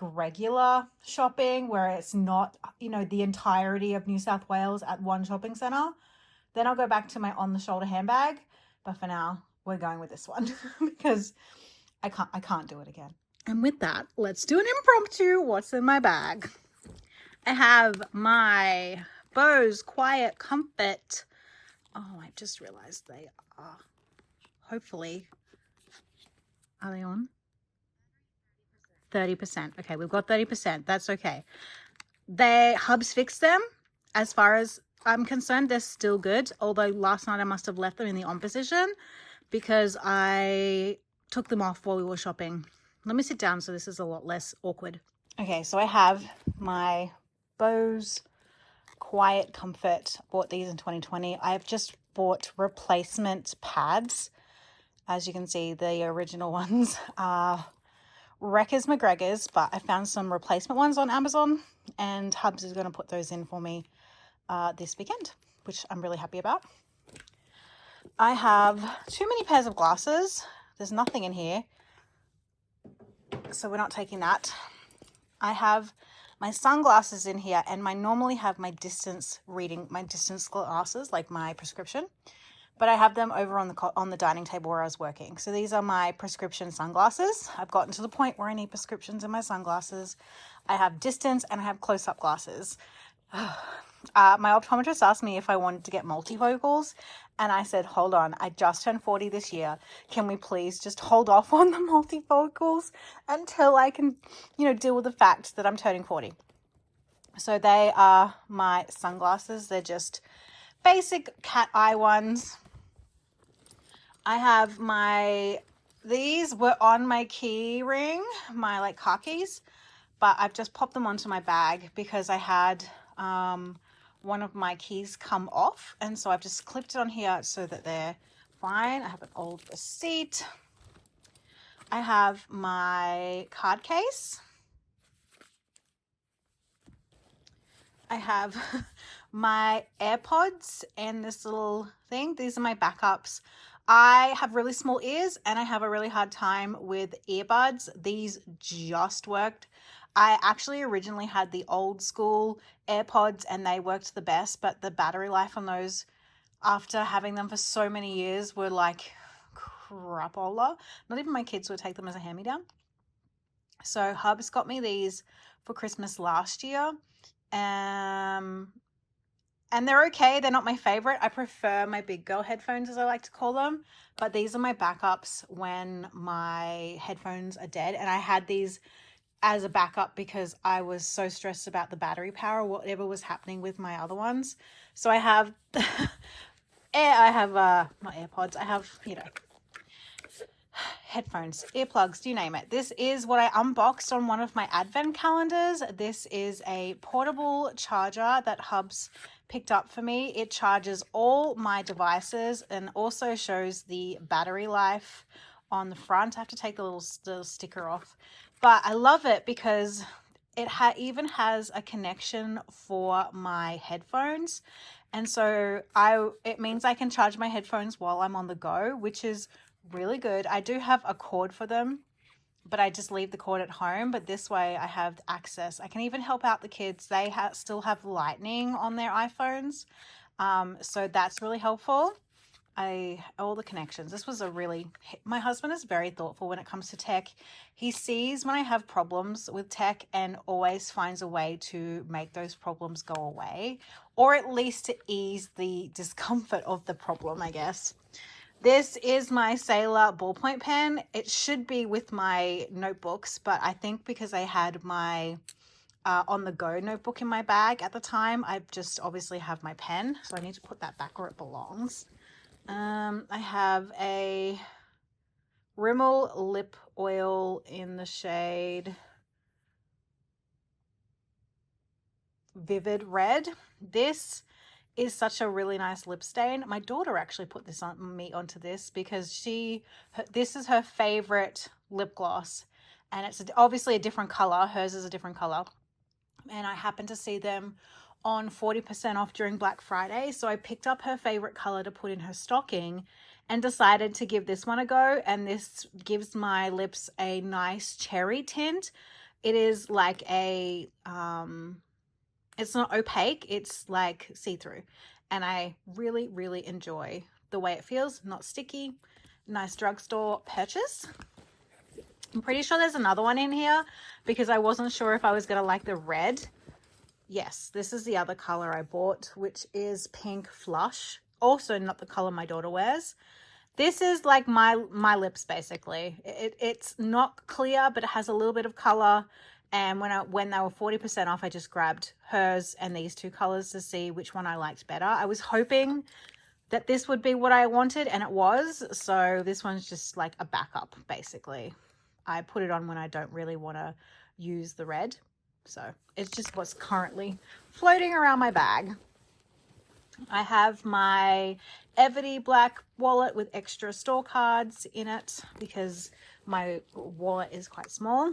Speaker 1: regular shopping, where it's not, the entirety of New South Wales at one shopping centre, then I'll go back to my on-the-shoulder handbag. But for now, we're going with this one because I can't do it again. And with that, let's do an impromptu what's in my bag. I have my Bose Quiet Comfort. Oh, I just realized they are, hopefully, Are they on? 30%. Okay, we've got 30%. That's okay. Hubs fixed them. As far as I'm concerned, they're still good. Although last night I must have left them in the on position because I took them off while we were shopping. Let me sit down so this is a lot less awkward. Okay, so I have my Bose Quiet Comfort. Bought these in 2020. I've just bought replacement pads. As you can see, the original ones are Wreckers McGregor's, but I found some replacement ones on Amazon, and Hubs is going to put those in for me this weekend, which I'm really happy about. I have too many pairs of glasses. There's nothing in here, so we're not taking that. I have my sunglasses in here, and I normally have my distance glasses, like my prescription, but I have them over on the dining table where I was working. So these are my prescription sunglasses. I've gotten to the point where I need prescriptions in my sunglasses. I have distance and I have close-up glasses. My optometrist asked me if I wanted to get multifocals, and I said, hold on, I just turned 40 this year. Can we please just hold off on the multifocals until I can, deal with the fact that I'm turning 40? So they are my sunglasses. They're just basic cat eye ones. I have these were on my key ring, my car keys, but I've just popped them onto my bag because I had one of my keys come off, and so I've just clipped it on here so that they're fine. I have an old receipt. I have my card case. I have my AirPods and this little thing. These are my backups. I have really small ears and I have a really hard time with earbuds. These just worked. I actually originally had the old school AirPods and they worked the best, but the battery life on those after having them for so many years were like crapola. Not even my kids would take them as a hand-me-down. So Hubs got me these for Christmas last year. And they're okay. They're not my favorite. I prefer my big girl headphones, as I like to call them. But these are my backups when my headphones are dead. And I had these as a backup because I was so stressed about the battery power, whatever was happening with my other ones. So I have, not AirPods. I have, headphones, earplugs, you name it. This is what I unboxed on one of my advent calendars. This is a portable charger that Hubs picked up for me. It charges all my devices and also shows the battery life on the front. I have to take the little sticker off, but I love it because it even has a connection for my headphones. And so it means I can charge my headphones while I'm on the go, which is really good. I do have a cord for them, but I just leave the cord at home. But this way I have access. I can even help out the kids. They still have lightning on their iPhones. So that's really helpful. All the connections. This was my husband is very thoughtful when it comes to tech. He sees when I have problems with tech and always finds a way to make those problems go away, or at least to ease the discomfort of the problem, I guess. This is my Sailor ballpoint pen. It should be with my notebooks, but I think because I had my on-the-go notebook in my bag at the time, I just obviously have my pen, so I need to put that back where it belongs. I have a Rimmel lip oil in the shade Vivid Red. This is such a really nice lip stain. My daughter actually put this on me onto this because this is her favorite lip gloss, and it's obviously a different color. Hers is a different color, and I happened to see them on 40% off during Black Friday, so I picked up her favorite color to put in her stocking and decided to give this one a go. And this gives my lips a nice cherry tint. It is like a it's not opaque, it's like see-through, and I really, really enjoy the way it feels. Not sticky. Nice drugstore purchase. I'm pretty sure there's another one in here because I wasn't sure if I was gonna like the red. Yes, this is the other color I bought, which is Pink Flush. Also not the color my daughter wears. This is like my lips basically. It's not clear, but it has a little bit of color. And when they were 40% off, I just grabbed hers and these two colors to see which one I liked better. I was hoping that this would be what I wanted, and it was. So this one's just like a backup basically. I put it on when I don't really want to use the red. So it's just what's currently floating around my bag. I have my Everdy black wallet with extra store cards in it because my wallet is quite small.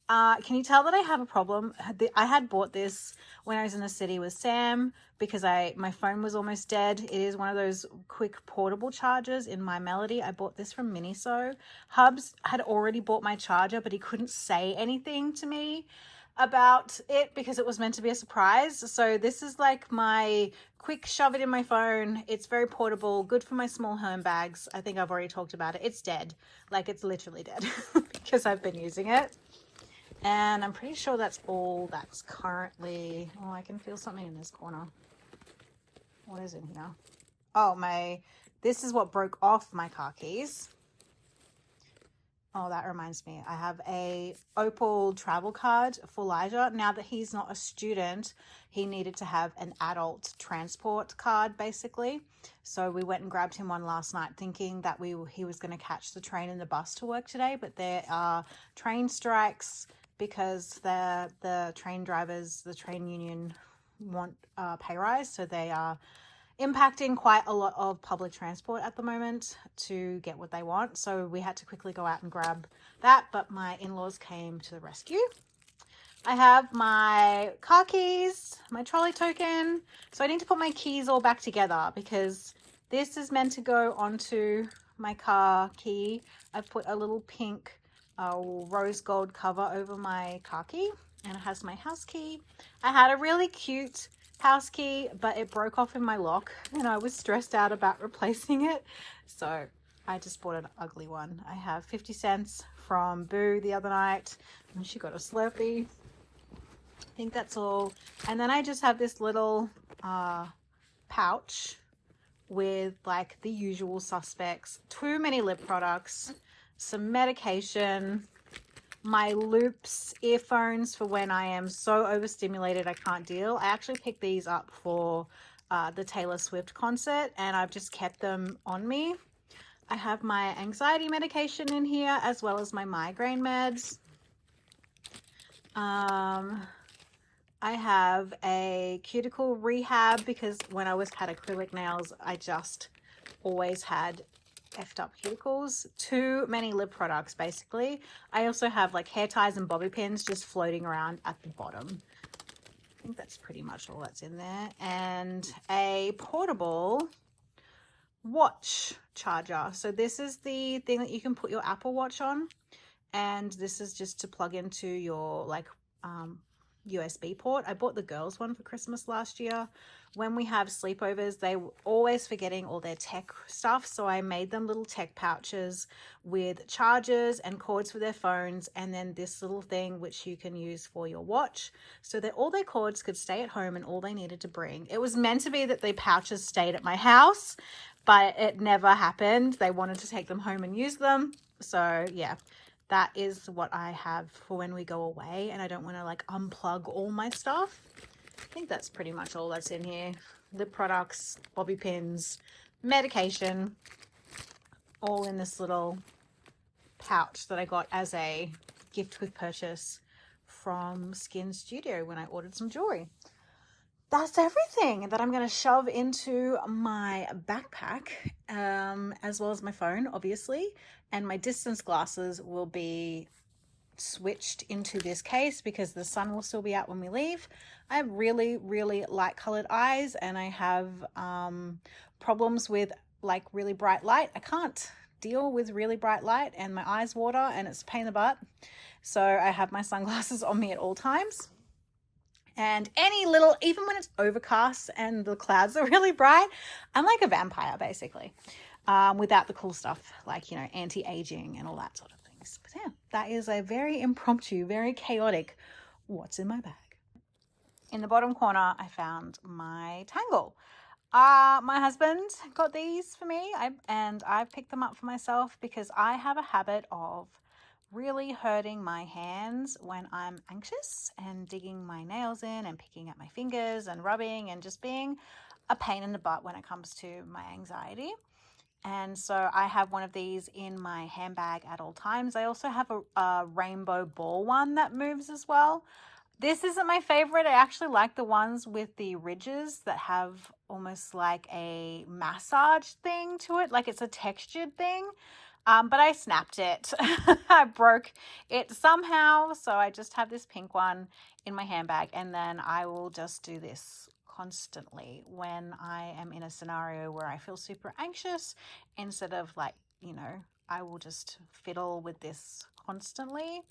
Speaker 1: Can you tell that I have a problem? I had bought this when I was in the city with Sam because my phone was almost dead. It is one of those quick portable chargers in my Melody. I bought this from Miniso. Hubs had already bought my charger, but he couldn't say anything to me about it because it was meant to be a surprise. So this is like my quick shove it in my phone. It's very portable, good for my small handbags. I think I've already talked about it. It's dead. Like, it's literally dead because I've been using it. And I'm pretty sure that's all that's currently... Oh, I can feel something in this corner. What is in here? Oh, this is what broke off my car keys. Oh, that reminds me. I have a Opal travel card for Elijah. Now that he's not a student, he needed to have an adult transport card, basically. So we went and grabbed him one last night thinking that he was going to catch the train and the bus to work today. But there are train strikes because the train drivers, the train union want pay rise. So they are impacting quite a lot of public transport at the moment to get what they want. So we had to quickly go out and grab that, but my in-laws came to the rescue. I have my car keys, my trolley token. So I need to put my keys all back together because this is meant to go onto my car key. I've put a little pink rose gold cover over my car key, and it has my house key. I had a really cute house key, but it broke off in my lock and I was stressed out about replacing it, so I just bought an ugly one. I have 50 cents from Boo the other night and she got a Slurpee. I think that's all. And then I just have this little pouch with like the usual suspects, too many lip products, some medication, my loops, earphones for when I am so overstimulated I can't deal. I actually picked these up for the Taylor Swift concert and I've just kept them on me. I have my anxiety medication in here as well as my migraine meds. I have a cuticle rehab because when I had acrylic nails, I just always had effed up cuticles. Too many lip products basically. I also have like hair ties and bobby pins just floating around at the bottom. I think that's pretty much all that's in there. And a portable watch charger. So this is the thing that you can put your Apple Watch on, and this is just to plug into your like USB port. I bought the girls one for Christmas last year. When we have sleepovers, they were always forgetting all their tech stuff, so I made them little tech pouches with chargers and cords for their phones, and then this little thing which you can use for your watch, so that all their cords could stay at home and all they needed to bring. It was meant to be that the pouches stayed at my house, but it never happened. They wanted to take them home and use them. So yeah, that is what I have for when we go away and I don't want to like unplug all my stuff. I think that's pretty much all that's in here. Lip products, bobby pins, medication, all in this little pouch that I got as a gift with purchase from Skin Studio when I ordered some jewelry. That's everything that I'm going to shove into my backpack, as well as my phone, obviously, and my distance glasses will be switched into this case because the sun will still be out when we leave. I have really, really light colored eyes and I have problems with like really bright light. I can't deal with really bright light and my eyes water and it's a pain in the butt. So I have my sunglasses on me at all times. And even when it's overcast and the clouds are really bright, I'm like a vampire basically, without the cool stuff like, you know, anti-aging and all that sort of things. But yeah, that is a very impromptu, very chaotic what's in my bag. In the bottom corner, I found my Tangle. My husband got these for me, and I picked them up for myself because I have a habit of really hurting my hands when I'm anxious and digging my nails in and picking at my fingers and rubbing and just being a pain in the butt when it comes to my anxiety. And so I have one of these in my handbag at all times. I also have a rainbow ball one that moves as well. This isn't my favorite. I actually like the ones with the ridges that have almost like a massage thing to it, like it's a textured thing. But I snapped it. I broke it somehow. So I just have this pink one in my handbag, and then I will just do this constantly when I am in a scenario where I feel super anxious. Instead of like, I will just fiddle with this constantly.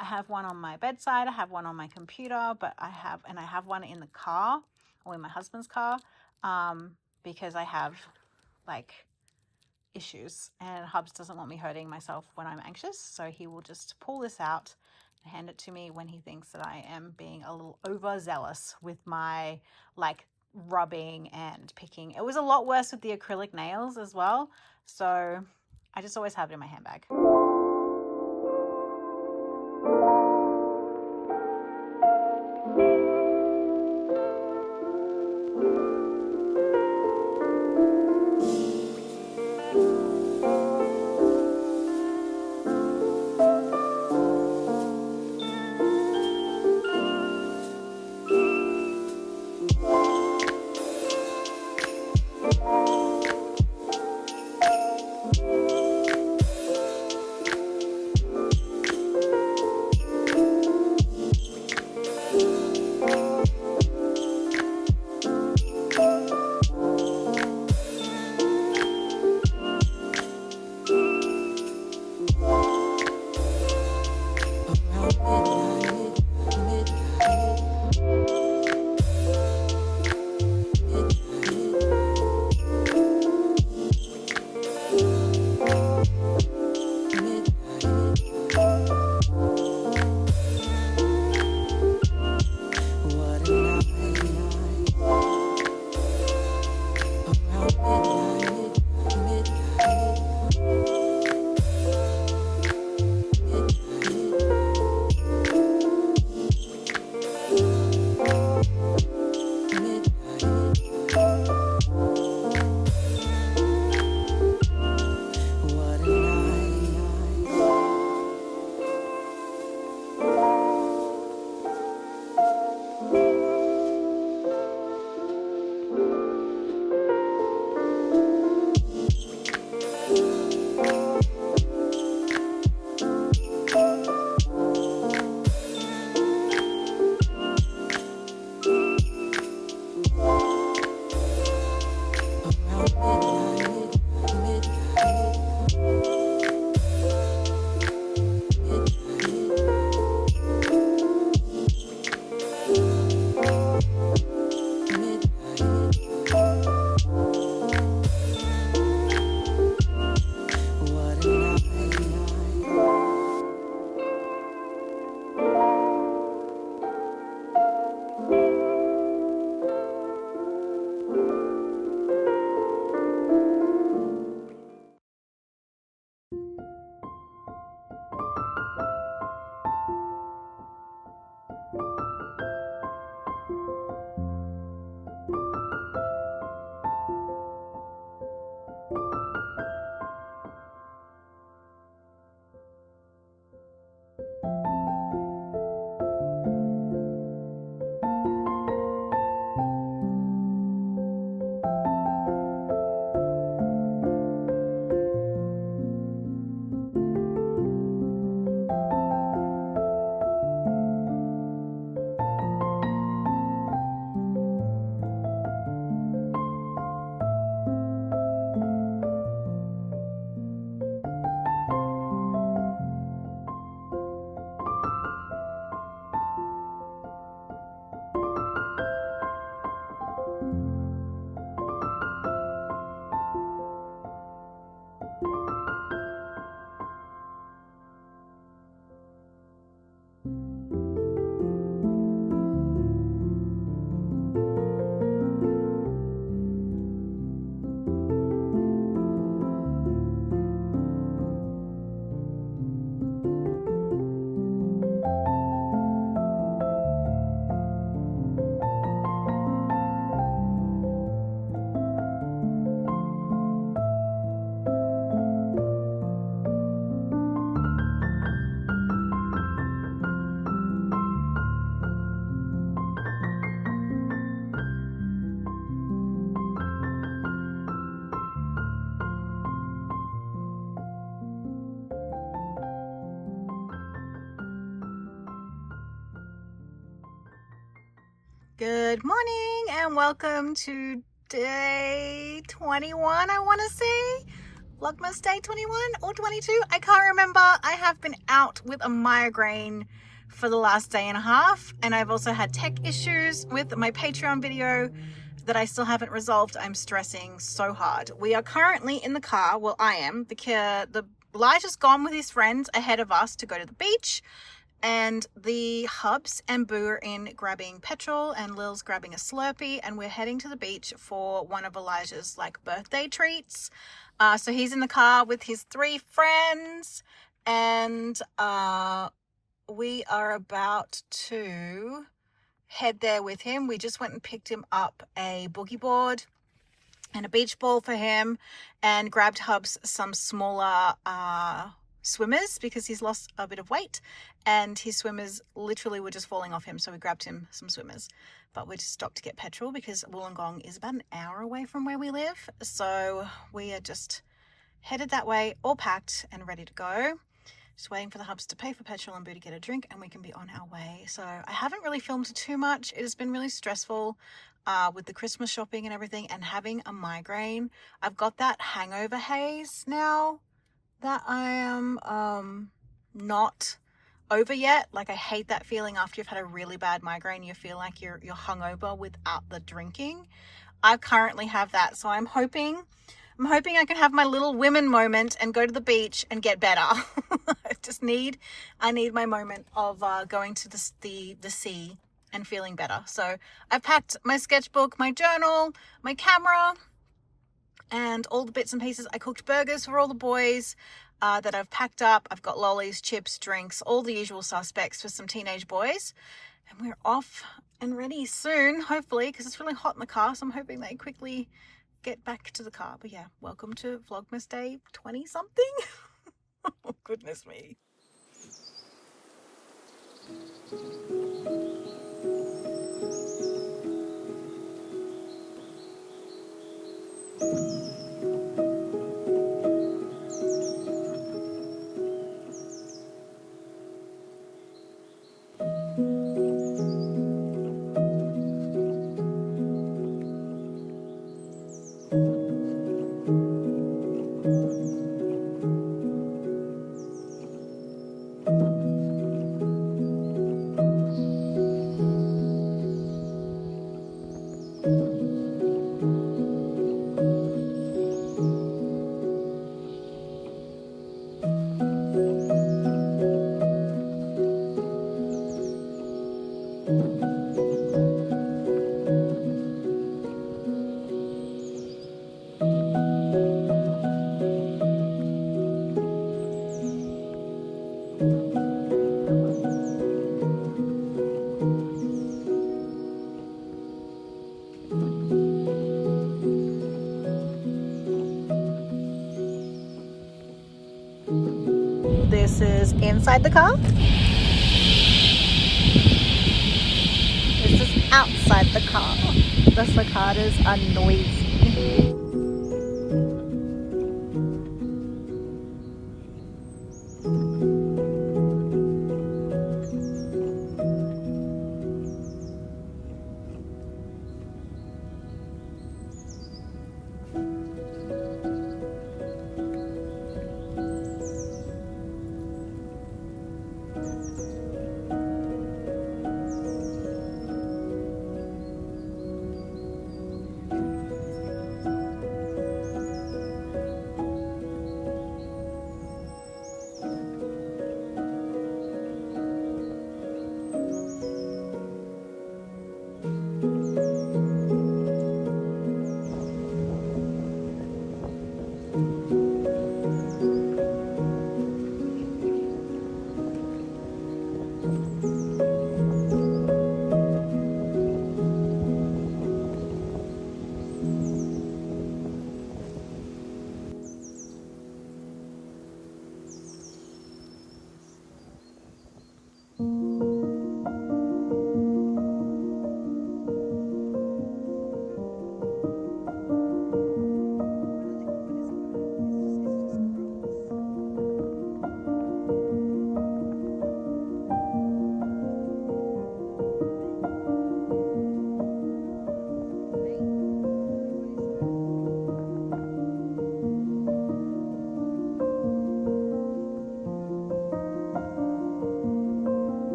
Speaker 1: I have one on my bedside, I have one on my computer, but I have one in the car, or in my husband's car, because I have like issues, and Hubs doesn't want me hurting myself when I'm anxious, so he will just pull this out and hand it to me when he thinks that I am being a little overzealous with my like rubbing and picking. It was a lot worse with the acrylic nails as well, so I just always have it in my handbag. Good morning and welcome to day 21, I want to say. Vlogmas day 21 or 22, I can't remember. I have been out with a migraine for the last day and a half, and I've also had tech issues with my Patreon video that I still haven't resolved. I'm stressing so hard. We are currently in the car. Well, I am. The Elijah's gone with his friends ahead of us to go to the beach. And the hubs and Boo are in grabbing petrol, and Lil's grabbing a Slurpee, and we're heading to the beach for one of Elijah's birthday treats. So he's in the car with his 3 friends, and we are about to head there with him. We just went and picked him up a boogie board and a beach ball for him, and grabbed Hubs some smaller swimmers because he's lost a bit of weight and his swimmers literally were just falling off him, so we grabbed him some swimmers. But we just stopped to get petrol because Wollongong is about an hour away from where we live, so we are just headed that way, all packed and ready to go, just waiting for the Hubs to pay for petrol and Boo to get a drink, and we can be on our way. So I haven't really filmed too much. It has been really stressful with the Christmas shopping and everything, and having a migraine. I've got that hangover haze now that I am not over yet. I hate that feeling after you've had a really bad migraine. You feel like you're hungover without the drinking. I currently have that, so I'm hoping I can have my little women moment and go to the beach and get better. I need my moment of going to the sea and feeling better. So I've packed my sketchbook, my journal, my camera, and all the bits and pieces. I cooked burgers for all the boys that I've packed up. I've got lollies, chips, drinks, all the usual suspects for some teenage boys. And we're off and ready soon, hopefully, because it's really hot in the car. So I'm hoping they quickly get back to the car. But yeah, welcome to Vlogmas day 20 something. Oh, goodness me. This is inside the car. This is outside the car. The cicadas are noisy.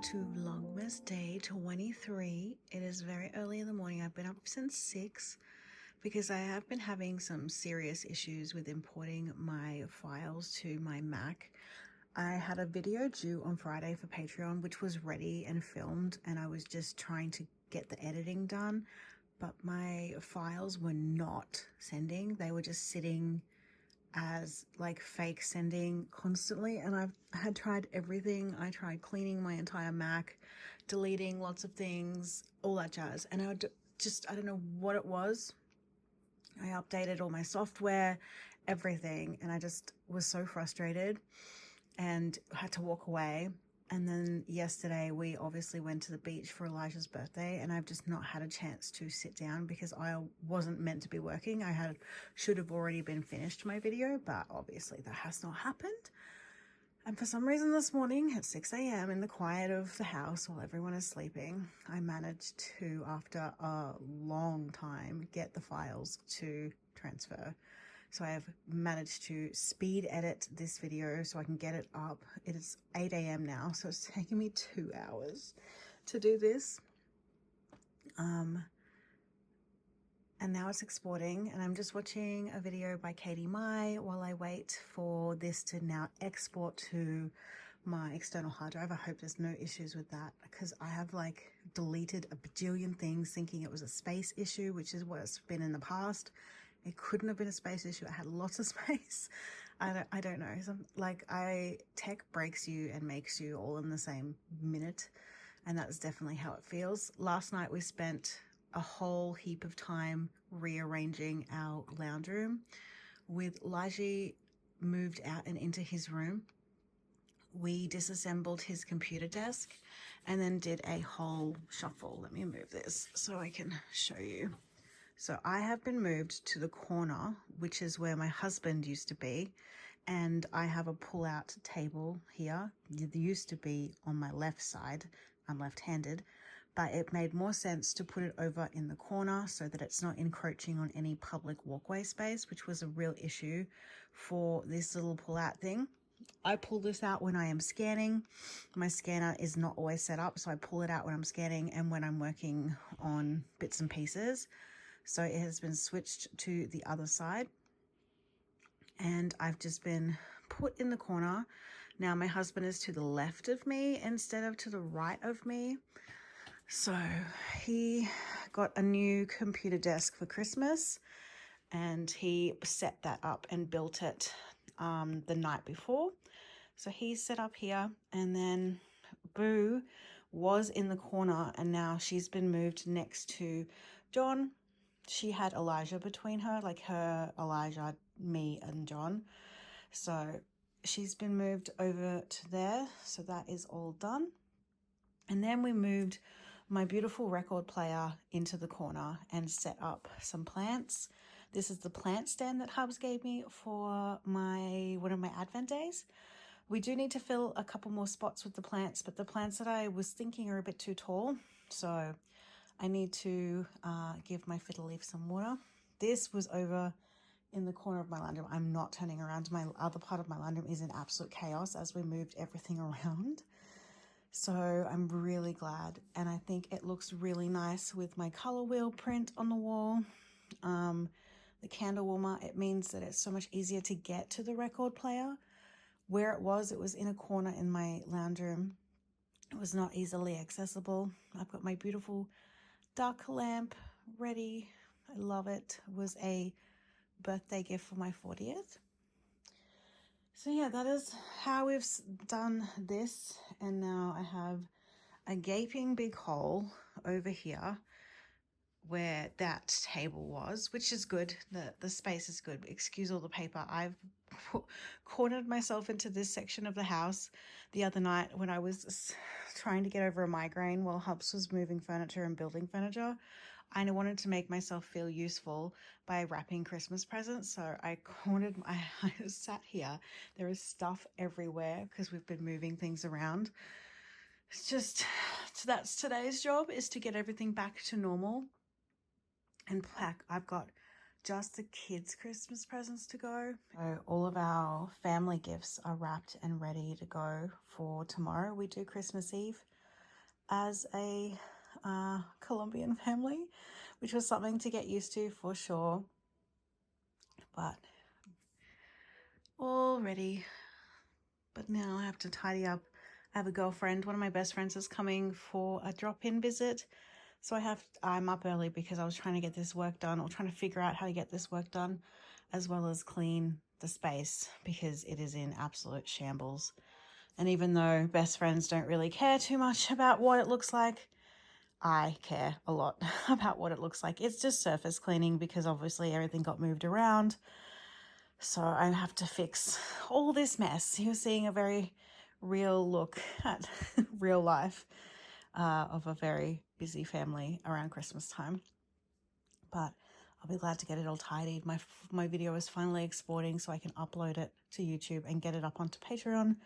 Speaker 1: to Vlogmas day 23. It is very early in the morning. I've been up since 6 because I have been having some serious issues with importing my files to my Mac. I had a video due on Friday for Patreon, which was ready and filmed, and I was just trying to get the editing done, but my files were not sending. They were just sitting as like fake sending constantly, and I had tried everything. I tried cleaning my entire Mac, deleting lots of things, all that jazz, and I don't know what it was. I updated all my software, everything, and I just was so frustrated and had to walk away. And then yesterday we obviously went to the beach for Elijah's birthday, and I've just not had a chance to sit down because I wasn't meant to be working. Should have already been finished my video, but obviously that has not happened. And for some reason this morning at 6 a.m. in the quiet of the house while everyone is sleeping, I managed to, after a long time, get the files to transfer. So I have managed to speed edit this video so I can get it up. It is 8 a.m. now, so it's taking me 2 hours to do this. And now it's exporting, and I'm just watching a video by Katie Mai while I wait for this to now export to my external hard drive. I hope there's no issues with that, because I have like deleted a bajillion things thinking it was a space issue, which is what it's been in the past. It couldn't have been a space issue. I had lots of space. I don't know. Tech breaks you and makes you all in the same minute, and that's definitely how it feels. Last night we spent a whole heap of time rearranging our lounge room. With Laji moved out and into his room, we disassembled his computer desk and then did a whole shuffle. Let me move this so I can show you. So I have been moved to the corner, which is where my husband used to be, and I have a pull-out table here. It used to be on my left side. I'm left-handed, but it made more sense to put it over in the corner so that it's not encroaching on any public walkway space, which was a real issue for this little pull-out thing. I pull this out when I am scanning. My scanner is not always set up, so I pull it out when I'm scanning and when I'm working on bits and pieces. So it has been switched to the other side, and I've just been put in the corner. Now my husband is to the left of me instead of to the right of me. So he got a new computer desk for Christmas, and he set that up and built it the night before. So he's set up here, and then Boo was in the corner, and now she's been moved next to John. She had Elijah between her, like her, Elijah, me, and John. So she's been moved over to there. So that is all done. And then we moved my beautiful record player into the corner and set up some plants. This is the plant stand that Hubs gave me for one of my Advent days. We do need to fill a couple more spots with the plants, but the plants that I was thinking are a bit too tall. So I need to give my fiddle leaf some water. This was over in the corner of my laundry room. I'm not turning around. My other part of my laundry room is in absolute chaos as we moved everything around. So I'm really glad, and I think it looks really nice with my color wheel print on the wall. The candle warmer, it means that it's so much easier to get to the record player. Where it was in a corner in my lounge room. It was not easily accessible. I've got my beautiful duck lamp ready. I love it. It was a birthday gift for my 40th. So yeah, that is how we've done this. And now I have a gaping big hole over here where that table was, which is good. The space is good. Excuse all the paper. I've cornered myself into this section of the house the other night when I was trying to get over a migraine while Hubs was moving furniture and building furniture. I wanted to make myself feel useful by wrapping Christmas presents, so I sat here. There is stuff everywhere because we've been moving things around. It's just, that's today's job, is to get everything back to normal and pack. I've got just the kids' Christmas presents to go. So all of our family gifts are wrapped and ready to go for tomorrow. We do Christmas Eve as a Colombian family, which was something to get used to for sure. But all ready. But now I have to tidy up. I have a girlfriend, one of my best friends is coming for a drop-in visit. So I'm up early because I was trying to get this work done, or trying to figure out how to get this work done, as well as clean the space because it is in absolute shambles. And even though best friends don't really care too much about what it looks like, I care a lot about what it looks like. It's just surface cleaning because obviously everything got moved around. So I have to fix all this mess. You're seeing a very real look at real life of a very busy family around Christmas time. But I'll be glad to get it all tidied. My video is finally exporting so I can upload it to YouTube and get it up onto Patreon.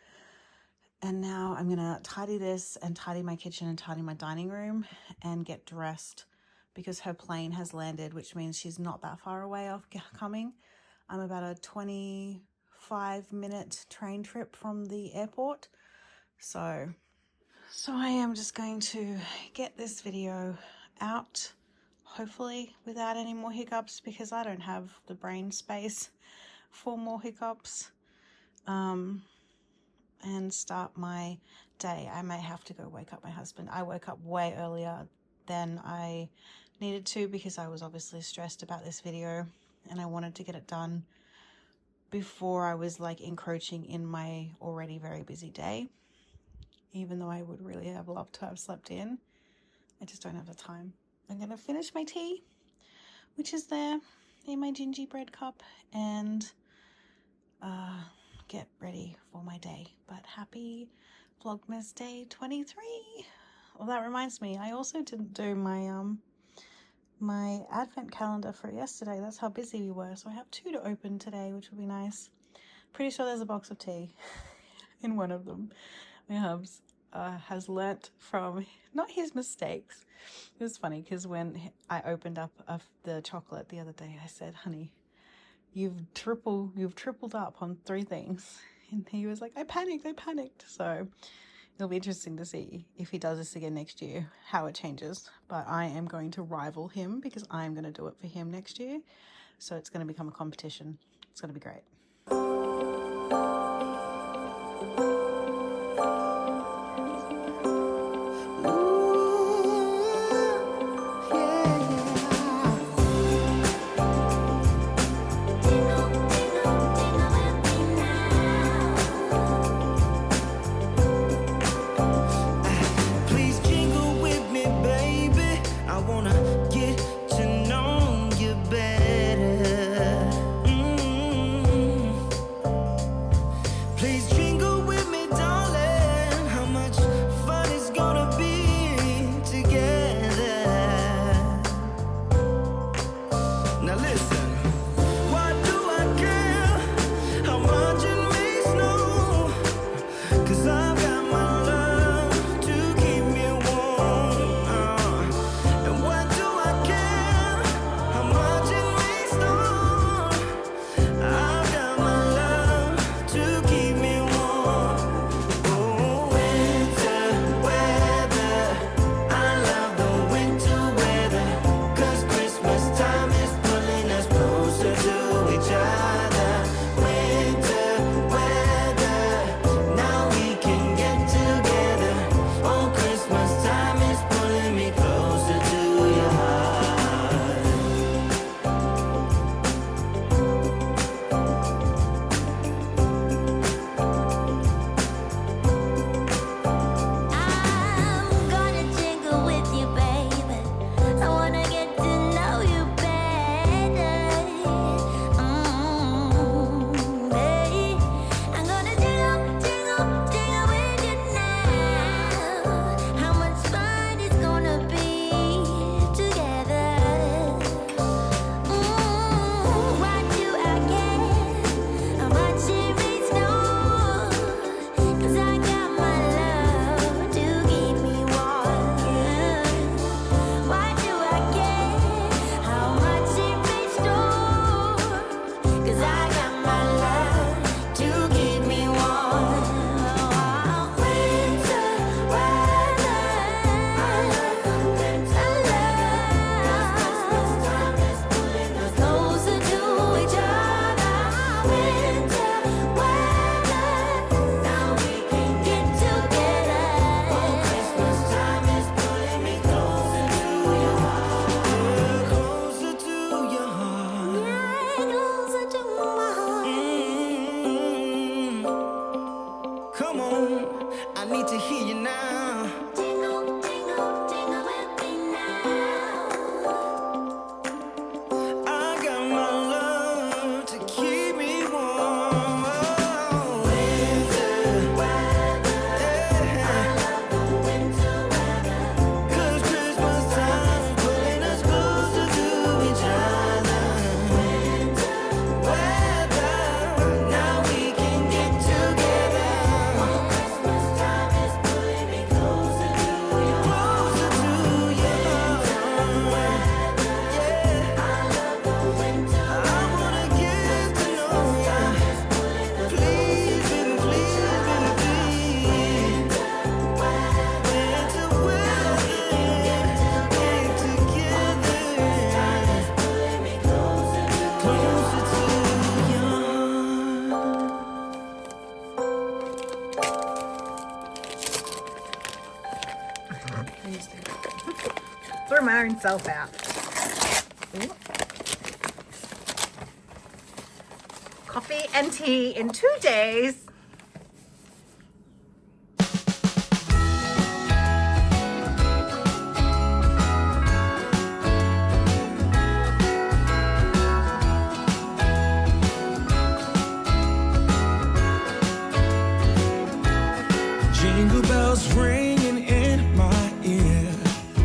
Speaker 1: And now I'm gonna tidy this and tidy my kitchen and tidy my dining room and get dressed because her plane has landed, which means she's not that far away off coming. I'm about a 25-minute train trip from the airport. So I am just going to get this video out, hopefully without any more hiccups, because I don't have the brain space for more hiccups. And start my day. I may have to go wake up my husband. I woke up way earlier than I needed to because I was obviously stressed about this video and I wanted to get it done before I was like encroaching in my already very busy day. Even though I would really have loved to have slept in, I just don't have the time. I'm gonna finish my tea, which is there in my gingerbread cup, and get ready for my day. But happy Vlogmas day 23. Well, that reminds me, I also didn't do my my advent calendar for yesterday. That's how busy we were. So I have 2 to open today, which will be nice. Pretty sure there's a box of tea in one of them. My hubs has learnt from not his mistakes. It was funny because when I opened up the chocolate the other day, I said, honey, you've tripled up on 3 things. And he was like, I panicked. So it'll be interesting to see if he does this again next year, how it changes. But I am going to rival him because I'm going to do it for him next year. So it's going to become a competition. It's going to be great.
Speaker 2: Now we can I need to hear you now. Jingle, jingle, jingle with me now. I got my love to keep me warm. Winter weather, yeah. I love the winter weather. 'Cause Christmas time is pulling us closer to each other. Winter weather, now we can get together. Christmas time is pulling me closer to you. Closer to you. Winter weather, yeah. I love the winter weather. I wanna get to know ya. Please, baby, please, baby, please. Winter weather, get together. Pulling me closer to you.
Speaker 1: Throw my own self out. Ooh. Coffee and tea in 2 days.
Speaker 2: Jingle bells ringing in my ear.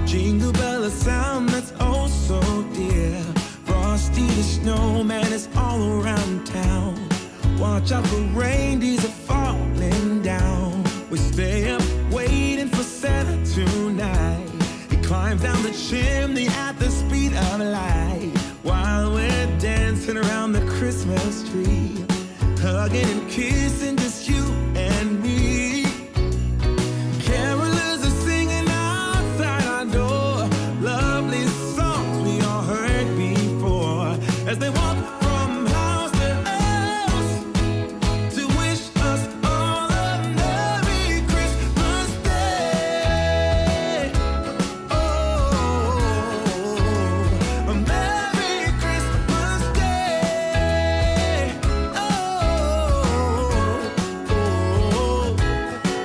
Speaker 2: Jingle bell, a sound that's oh so dear. Frosty the snowman is all around town. Watch out for reindeers are falling down. We stay up waiting for Santa tonight. He climbs down the chimney at the speed of light. While we're dancing around the Christmas tree, hugging and kissing just you and me. Carolers are singing outside our door, lovely songs we all heard before, as they walk from house to house to wish us all a Merry Christmas Day. Oh, a Merry Christmas Day. Oh.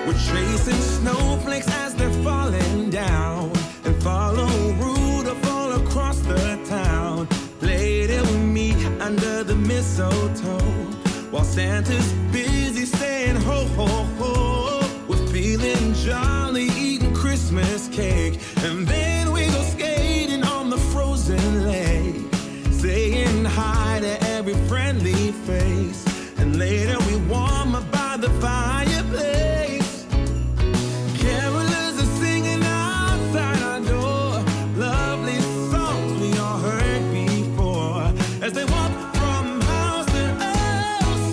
Speaker 2: We're chasing snowflakes as they're falling down, and follow Rudolph all across the town. Later we meet under the mistletoe, while Santa's busy saying ho ho ho. We're feeling jolly, eating Christmas cake, and then we go skating on the frozen lake, saying hi to every friendly face, and later we warm up by the fireplace. Carolers are singing outside our door, lovely songs we all heard before, as they walk from house to house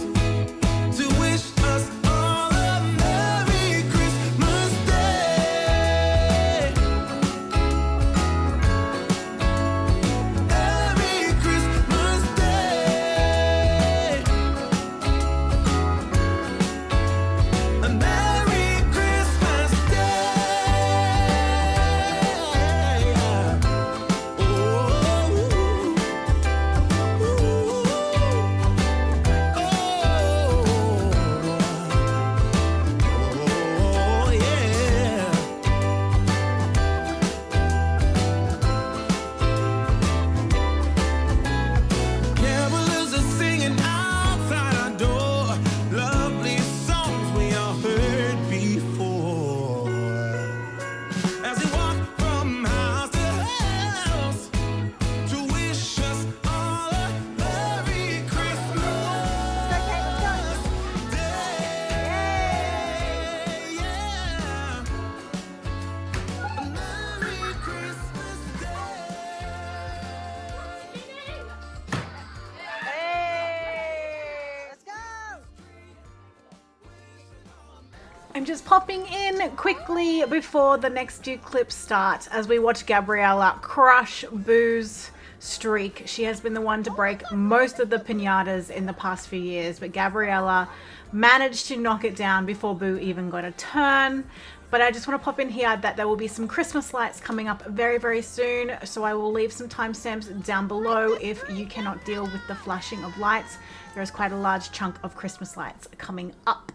Speaker 2: to wish us all a Merry Christmas Day. Merry Christmas Day. A Merry Christmas Day. Oh, yeah. Carolers are singing outside our door, lovely songs we all heard before, as we walk from house to house to wish us all a Merry Christmas Day. Yeah. A Merry Christmas Day.
Speaker 1: Let's go. I'm just popping in quickly before the next few clips start as we watch Gabriella crush Boo's streak. She has been the one to break most of the piñatas in the past few years, but Gabriella managed to knock it down before Boo even got a turn. But I just want to pop in here that there will be some Christmas lights coming up very, very soon. So I will leave some timestamps down below if you cannot deal with the flashing of lights. There is quite a large chunk of Christmas lights coming up.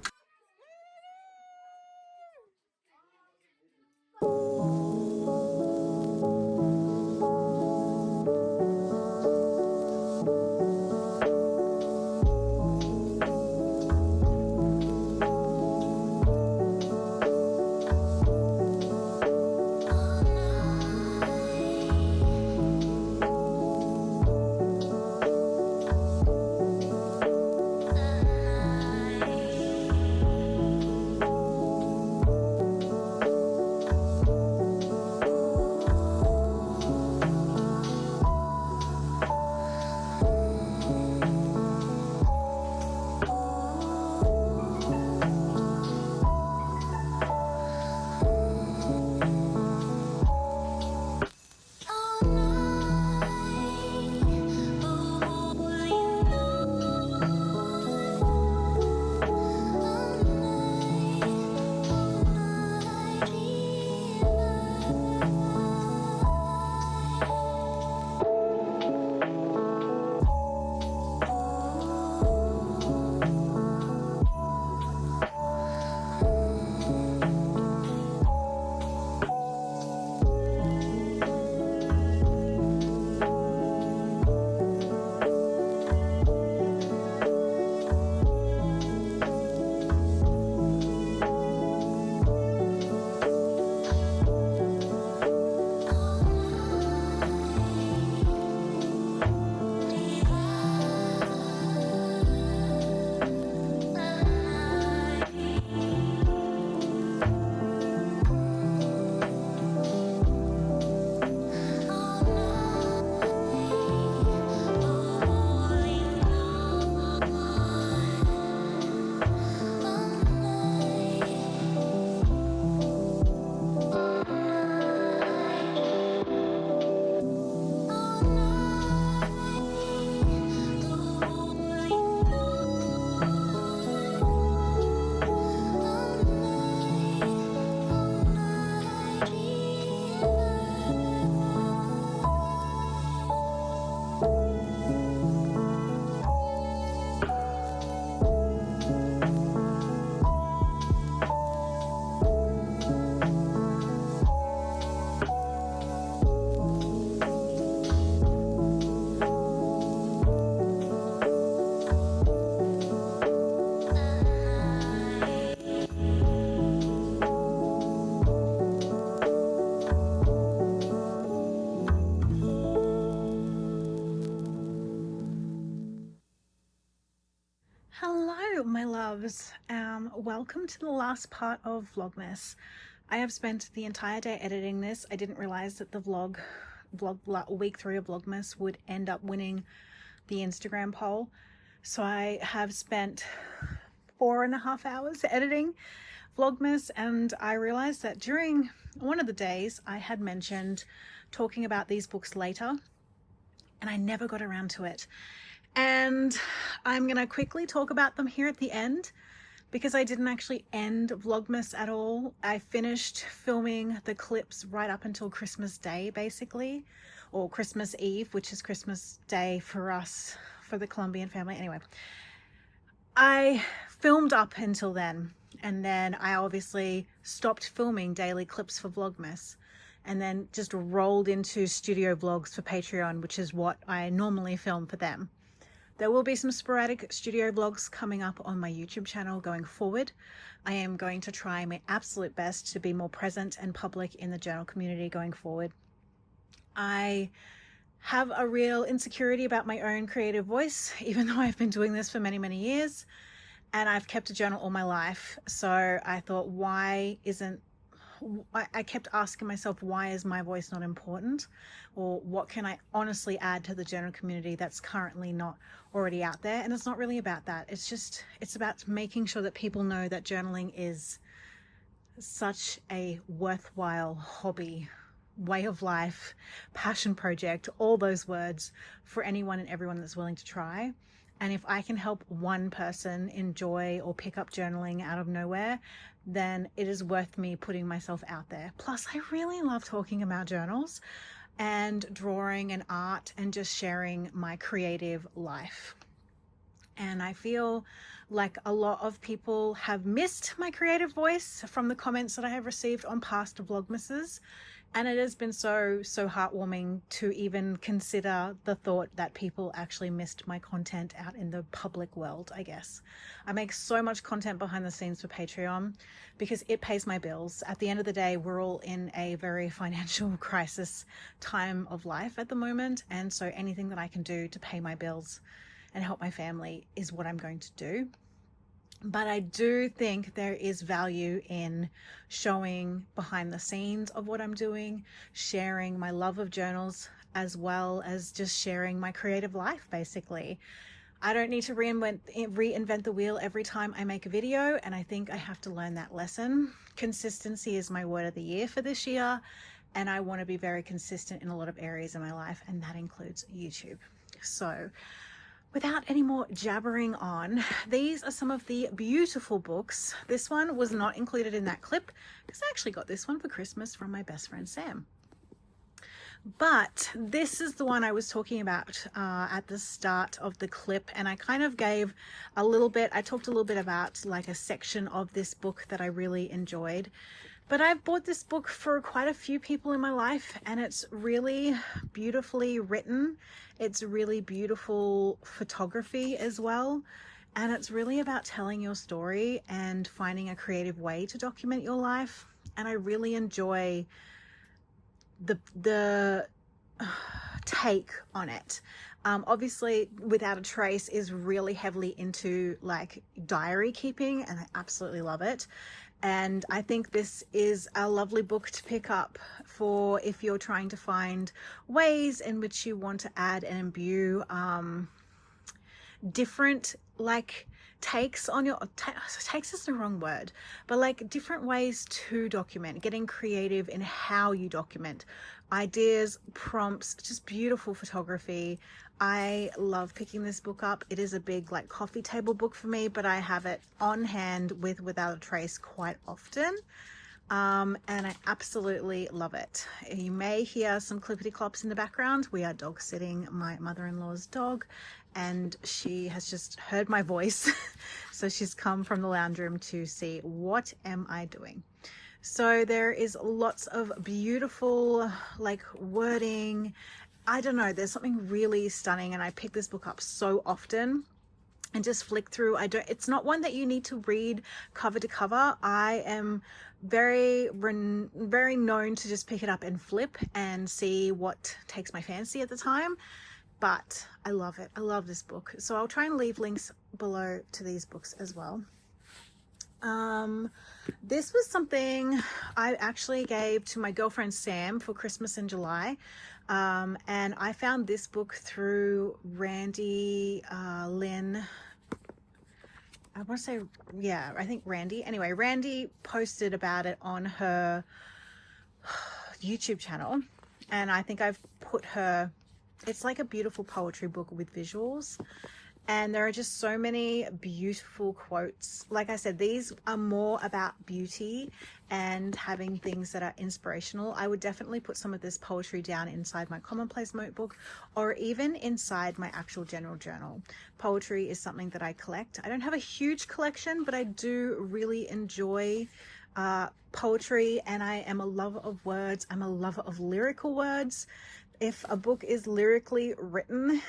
Speaker 1: welcome to the last part of Vlogmas. I have spent the entire day editing this. I didn't realize that the week 3 of Vlogmas would end up winning the Instagram poll. So I have spent 4.5 hours editing Vlogmas, and I realized that during one of the days I had mentioned talking about these books later, and I never got around to it. And I'm gonna quickly talk about them here at the end, because I didn't actually end Vlogmas at all. I finished filming the clips right up until Christmas Day, basically, or Christmas Eve, which is Christmas Day for us, for the Colombian family. Anyway, I filmed up until then, and then I obviously stopped filming daily clips for Vlogmas, and then just rolled into studio vlogs for Patreon, which is what I normally film for them. There will be some sporadic studio vlogs coming up on my YouTube channel going forward. I am going to try my absolute best to be more present and public in the journal community going forward. I have a real insecurity about my own creative voice, even though I've been doing this for many, many years, and I've kept a journal all my life. So I thought, I kept asking myself, why is my voice not important? Or what can I honestly add to the journal community that's currently not already out there? And it's not really about that. It's about making sure that people know that journaling is such a worthwhile hobby, way of life, passion project, all those words, for anyone and everyone that's willing to try. And if I can help one person enjoy or pick up journaling out of nowhere, then it is worth me putting myself out there. Plus, I really love talking about journals and drawing and art and just sharing my creative life. And I feel like a lot of people have missed my creative voice from the comments that I have received on past Vlogmases. And it has been so heartwarming to even consider the thought that people actually missed my content out in the public world, I guess. I make so much content behind the scenes for Patreon because it pays my bills. At the end of the day, we're all in a very financial crisis time of life at the moment. And so anything that I can do to pay my bills and help my family is what I'm going to do. But I do think there is value in showing behind the scenes of what I'm doing, sharing my love of journals, as well as just sharing my creative life, basically. I don't need to reinvent the wheel every time I make a video, and I think I have to learn that lesson. Consistency is my word of the year for this year, and I want to be very consistent in a lot of areas in my life, and that includes YouTube. So, without any more jabbering on, these are some of the beautiful books. This one was not included in that clip because I actually got this one for Christmas from my best friend Sam. But this is the one I was talking about at the start of the clip, and I kind of gave a little bit, I talked a little bit about like a section of this book that I really enjoyed. But I've bought this book for quite a few people in my life, and it's really beautifully written. It's really beautiful photography as well. And it's really about telling your story and finding a creative way to document your life. And I really enjoy the take on it. Obviously, Without a Trace is really heavily into like diary keeping, and I absolutely love it. And I think this is a lovely book to pick up for if you're trying to find ways in which you want to add and imbue different like takes on your takes is the wrong word, but like different ways to document, getting creative in how you document, ideas, prompts, just beautiful photography. I love picking this book up. It is a big like coffee table book for me, but I have it on hand with Without a Trace quite often. And I absolutely love it. You may hear some clippity clops in the background. We are dog sitting my mother-in-law's dog, and she has just heard my voice. So she's come from the lounge room to see what am I doing. So there is lots of beautiful like wording. I don't know, there's something really stunning, and I pick this book up so often and just flick through. It's not one that you need to read cover to cover. I am very known to just pick it up and flip and see what takes my fancy at the time. But I love it. I love this book. So I'll try and leave links below to these books as well. This was something I actually gave to my girlfriend Sam for Christmas in July. And I found this book through Randi Lyn. I want to say, yeah, I think Randi. Anyway, Randi posted about it on her YouTube channel. And I think I've put her, it's like a beautiful poetry book with visuals. And there are just so many beautiful quotes. Like I said, these are more about beauty and having things that are inspirational. I would definitely put some of this poetry down inside my commonplace notebook or even inside my actual general journal. Poetry is something that I collect. I don't have a huge collection, but I do really enjoy poetry, and I am a lover of words. I'm a lover of lyrical words. If a book is lyrically written,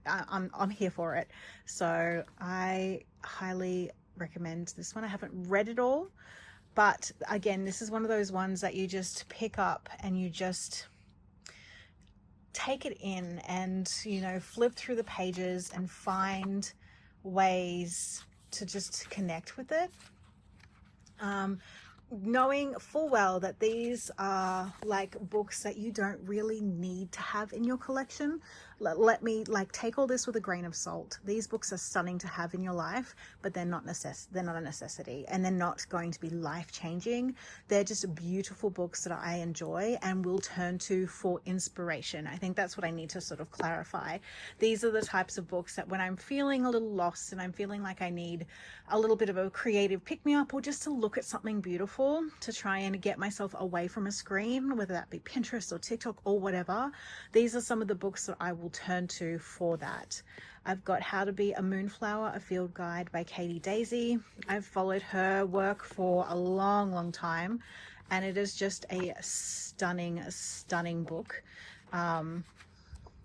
Speaker 1: I'm here for it. So I highly recommend this one. I haven't read it all, but again, this is one of those ones that you just pick up and you just take it in and, you know, flip through the pages and find ways to just connect with it. Knowing full well that these are like books that you don't really need to have in your collection. Let me like take all this with a grain of salt. These books are stunning to have in your life, but they're not a necessity, and they're not going to be life-changing. They're just beautiful books that I enjoy and will turn to for inspiration. I think that's what I need to sort of clarify. These are the types of books that when I'm feeling a little lost and I'm feeling like I need a little bit of a creative pick-me-up, or just to look at something beautiful to try and get myself away from a screen, whether that be Pinterest or TikTok or whatever, these are some of the books that I will turn to for that. I've got How to Be a Moonflower, a Field Guide by Katie Daisy. I've followed her work for a long time, and it is just a stunning book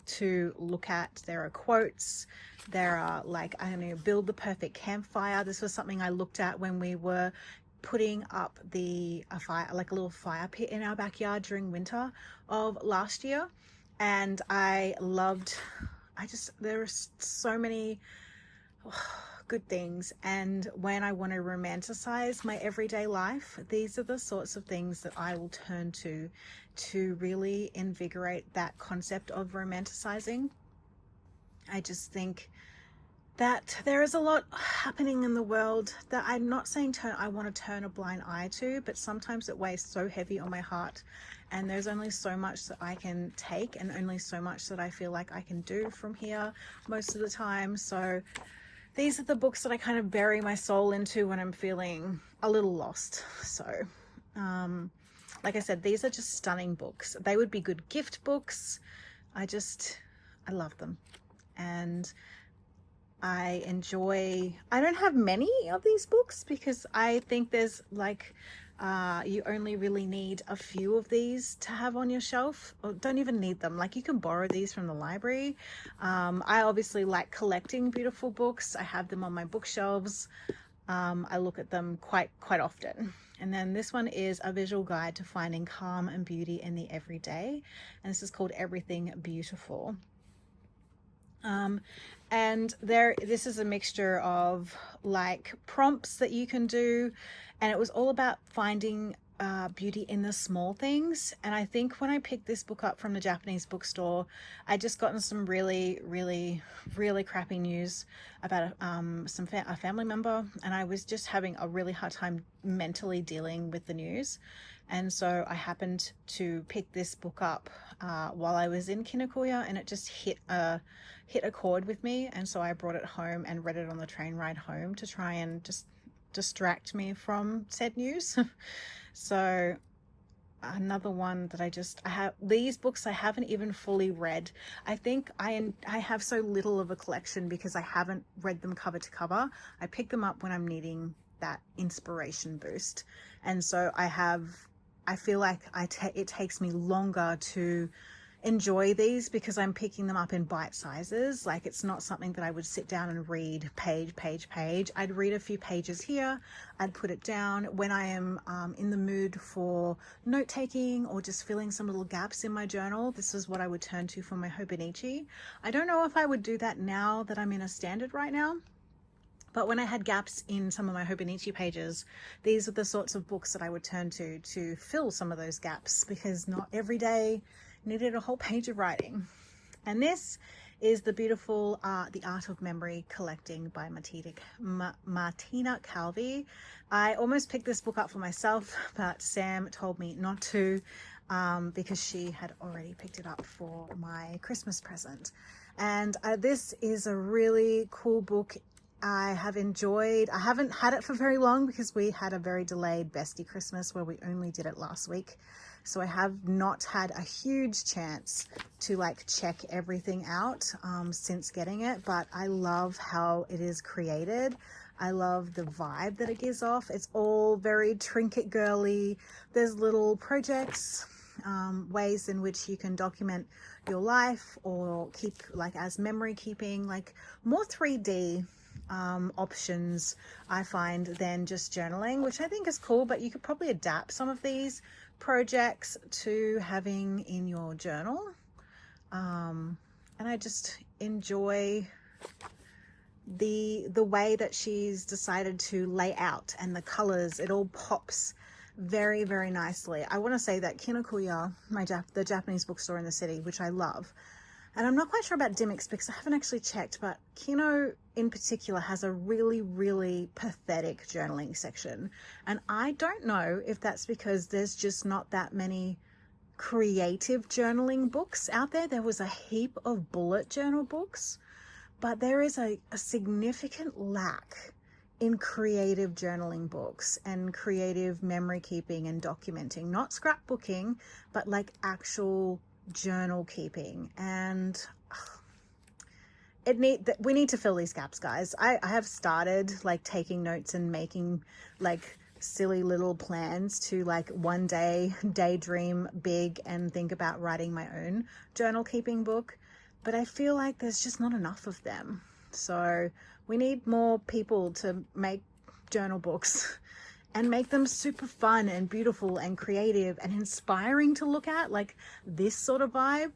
Speaker 1: to look at. There are quotes. There are, like, I don't know, build the perfect campfire. This was something I looked at when we were putting up a fire, like a little fire pit in our backyard during winter of last year. And I loved, there are so many good things. And when I want to romanticize my everyday life, these are the sorts of things that I will turn to really invigorate that concept of romanticizing. I just think that there is a lot happening in the world that I'm not saying I want to turn a blind eye to, but sometimes it weighs so heavy on my heart, and there's only so much that I can take and only so much that I feel like I can do from here most of the time. So these are the books that I kind of bury my soul into when I'm feeling a little lost. So like I said, these are just stunning books. They would be good gift books. I love them. And I don't have many of these books because I think there's like, you only really need a few of these to have on your shelf, or don't even need them. Like, you can borrow these from the library. I obviously like collecting beautiful books. I have them on my bookshelves. I look at them quite often. And then this one is a visual guide to finding calm and beauty in the everyday. And this is called Everything Beautiful. And this is a mixture of like prompts that you can do, and it was all about finding beauty in the small things. And I think when I picked this book up from the Japanese bookstore, I just gotten some really crappy news about a family member, and I was just having a really hard time mentally dealing with the news. And so I happened to pick this book up while I was in Kinokuniya, and it just hit a chord with me. And so I brought it home and read it on the train ride home to try and just distract me from said news. So another one that I have these books I haven't even fully read. I think I have so little of a collection because I haven't read them cover to cover. I pick them up when I'm needing that inspiration boost. And so I feel like it takes me longer to enjoy these because I'm picking them up in bite sizes. Like, it's not something that I would sit down and read page. I'd read a few pages here, I'd put it down. When I am in the mood for note taking or just filling some little gaps in my journal, this is what I would turn to for my Hobonichi. I don't know if I would do that now that I'm in a standard right now, But when I had gaps in some of my Hobonichi pages, these are the sorts of books that I would turn to fill some of those gaps, because not every day needed a whole page of writing. And this is the beautiful The Art of Memory Collecting by Martina Calvey. I almost picked this book up for myself, but Sam told me not to because she had already picked it up for my Christmas present. And this is a really cool book. I haven't had it for very long because we had a very delayed bestie Christmas where we only did it last week. So I have not had a huge chance to like check everything out since getting it, but I love how it is created. I love the vibe that it gives off. It's all very trinket girly. There's little projects, ways in which you can document your life or keep like as memory keeping, like more 3D options I find than just journaling, which I think is cool. But you could probably adapt some of these projects to having in your journal, and I just enjoy the way that she's decided to lay out, and the colors, it all pops very, very nicely. I want to say that Kinokuniya, the Japanese bookstore in the city, which I love, and I'm not quite sure about Dimmicks because I haven't actually checked, but Kino in particular has a really, really pathetic journaling section. And I don't know if that's because there's just not that many creative journaling books out there. There was a heap of bullet journal books, but there is a significant lack in creative journaling books and creative memory keeping and documenting, not scrapbooking, but like actual journal keeping. And we need to fill these gaps, guys. I have started like taking notes and making like silly little plans to like one day daydream big and think about writing my own journal keeping book, but I feel like there's just not enough of them. So we need more people to make journal books and make them super fun and beautiful and creative and inspiring to look at, like this sort of vibe.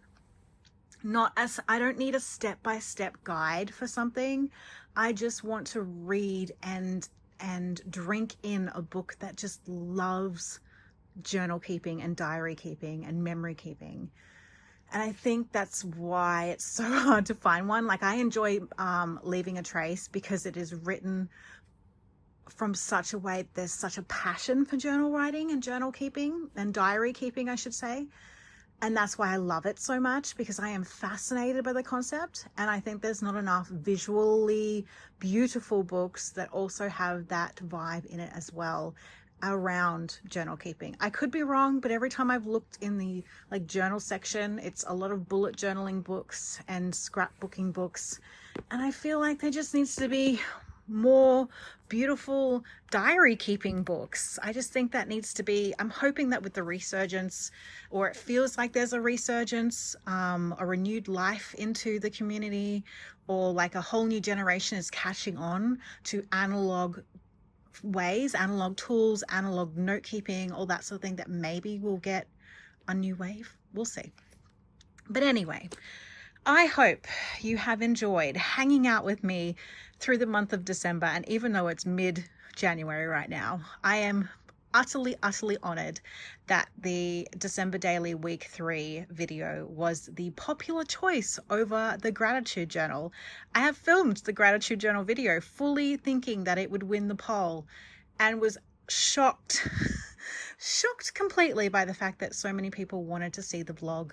Speaker 1: I don't need a step-by-step guide for something. I just want to read and drink in a book that just loves journal keeping and diary keeping and memory keeping. And I think that's why it's so hard to find one. Like I enjoy Leaving a Trace because it is written from such a way, there's such a passion for journal writing and journal keeping and diary keeping, I should say. And that's why I love it so much, because I am fascinated by the concept. And I think there's not enough visually beautiful books that also have that vibe in it as well around journal keeping. I could be wrong, but every time I've looked in the like journal section, it's a lot of bullet journaling books and scrapbooking books. And I feel like there just needs to be more beautiful diary keeping books. I just think that needs to be, I'm hoping that with the resurgence, or it feels like there's a resurgence, a renewed life into the community, or like a whole new generation is catching on to analog ways, analog tools, analog note keeping, all that sort of thing, that maybe we'll get a new wave. We'll see. But anyway, I hope you have enjoyed hanging out with me through the month of December. And even though it's mid-January right now, I am utterly honored that the December Daily Week 3 video was the popular choice over the Gratitude Journal. I have filmed the Gratitude Journal video fully thinking that it would win the poll, and was shocked completely by the fact that so many people wanted to see the vlog.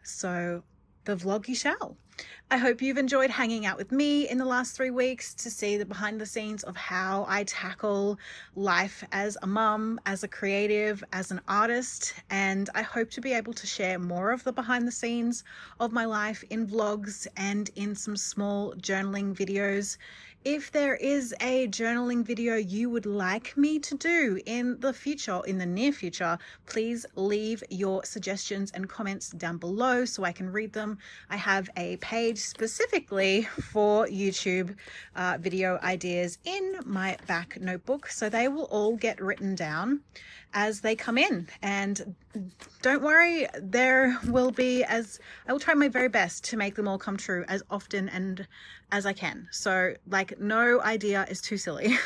Speaker 1: So the vlog you shall. I hope you've enjoyed hanging out with me in the last 3 weeks to see the behind the scenes of how I tackle life as a mum, as a creative, as an artist. And I hope to be able to share more of the behind the scenes of my life in vlogs and in some small journaling videos. If there is a journaling video you would like me to do in the future, in the near future, please leave your suggestions and comments down below so I can read them. I have a page specifically for YouTube video ideas in my back notebook, so they will all get written down as they come in. And don't worry, there will be, I will try my very best to make them all come true as often and as I can. So like, no idea is too silly.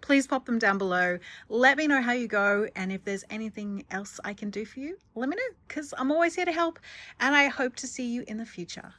Speaker 1: Please pop them down below. Let me know how you go, and if there's anything else I can do for you, let me know, because I'm always here to help, and I hope to see you in the future.